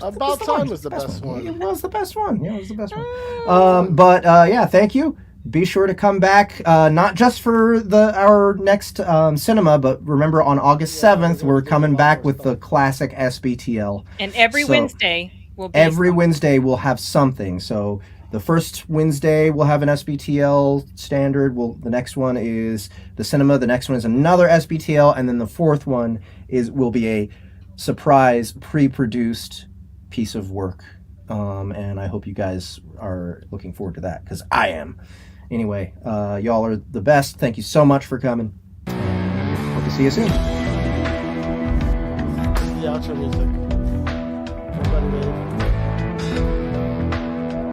About Time was the best one. It was the best one. Yeah, it was the best one. But yeah, thank you. Be sure to come back, not just for our next cinema, but remember on August 7th, we're coming back with the classic SBTL. And every Wednesday will be Wednesday we'll have something. So the first Wednesday we'll have an SBTL standard. The next one is the cinema. The next one is another SBTL, and then the fourth one will be a surprise pre-produced piece of work. And I hope you guys are looking forward to that because I am. Anyway, y'all are the best. Thank you so much for coming. Hope to see you soon. The outro music. Everybody wave.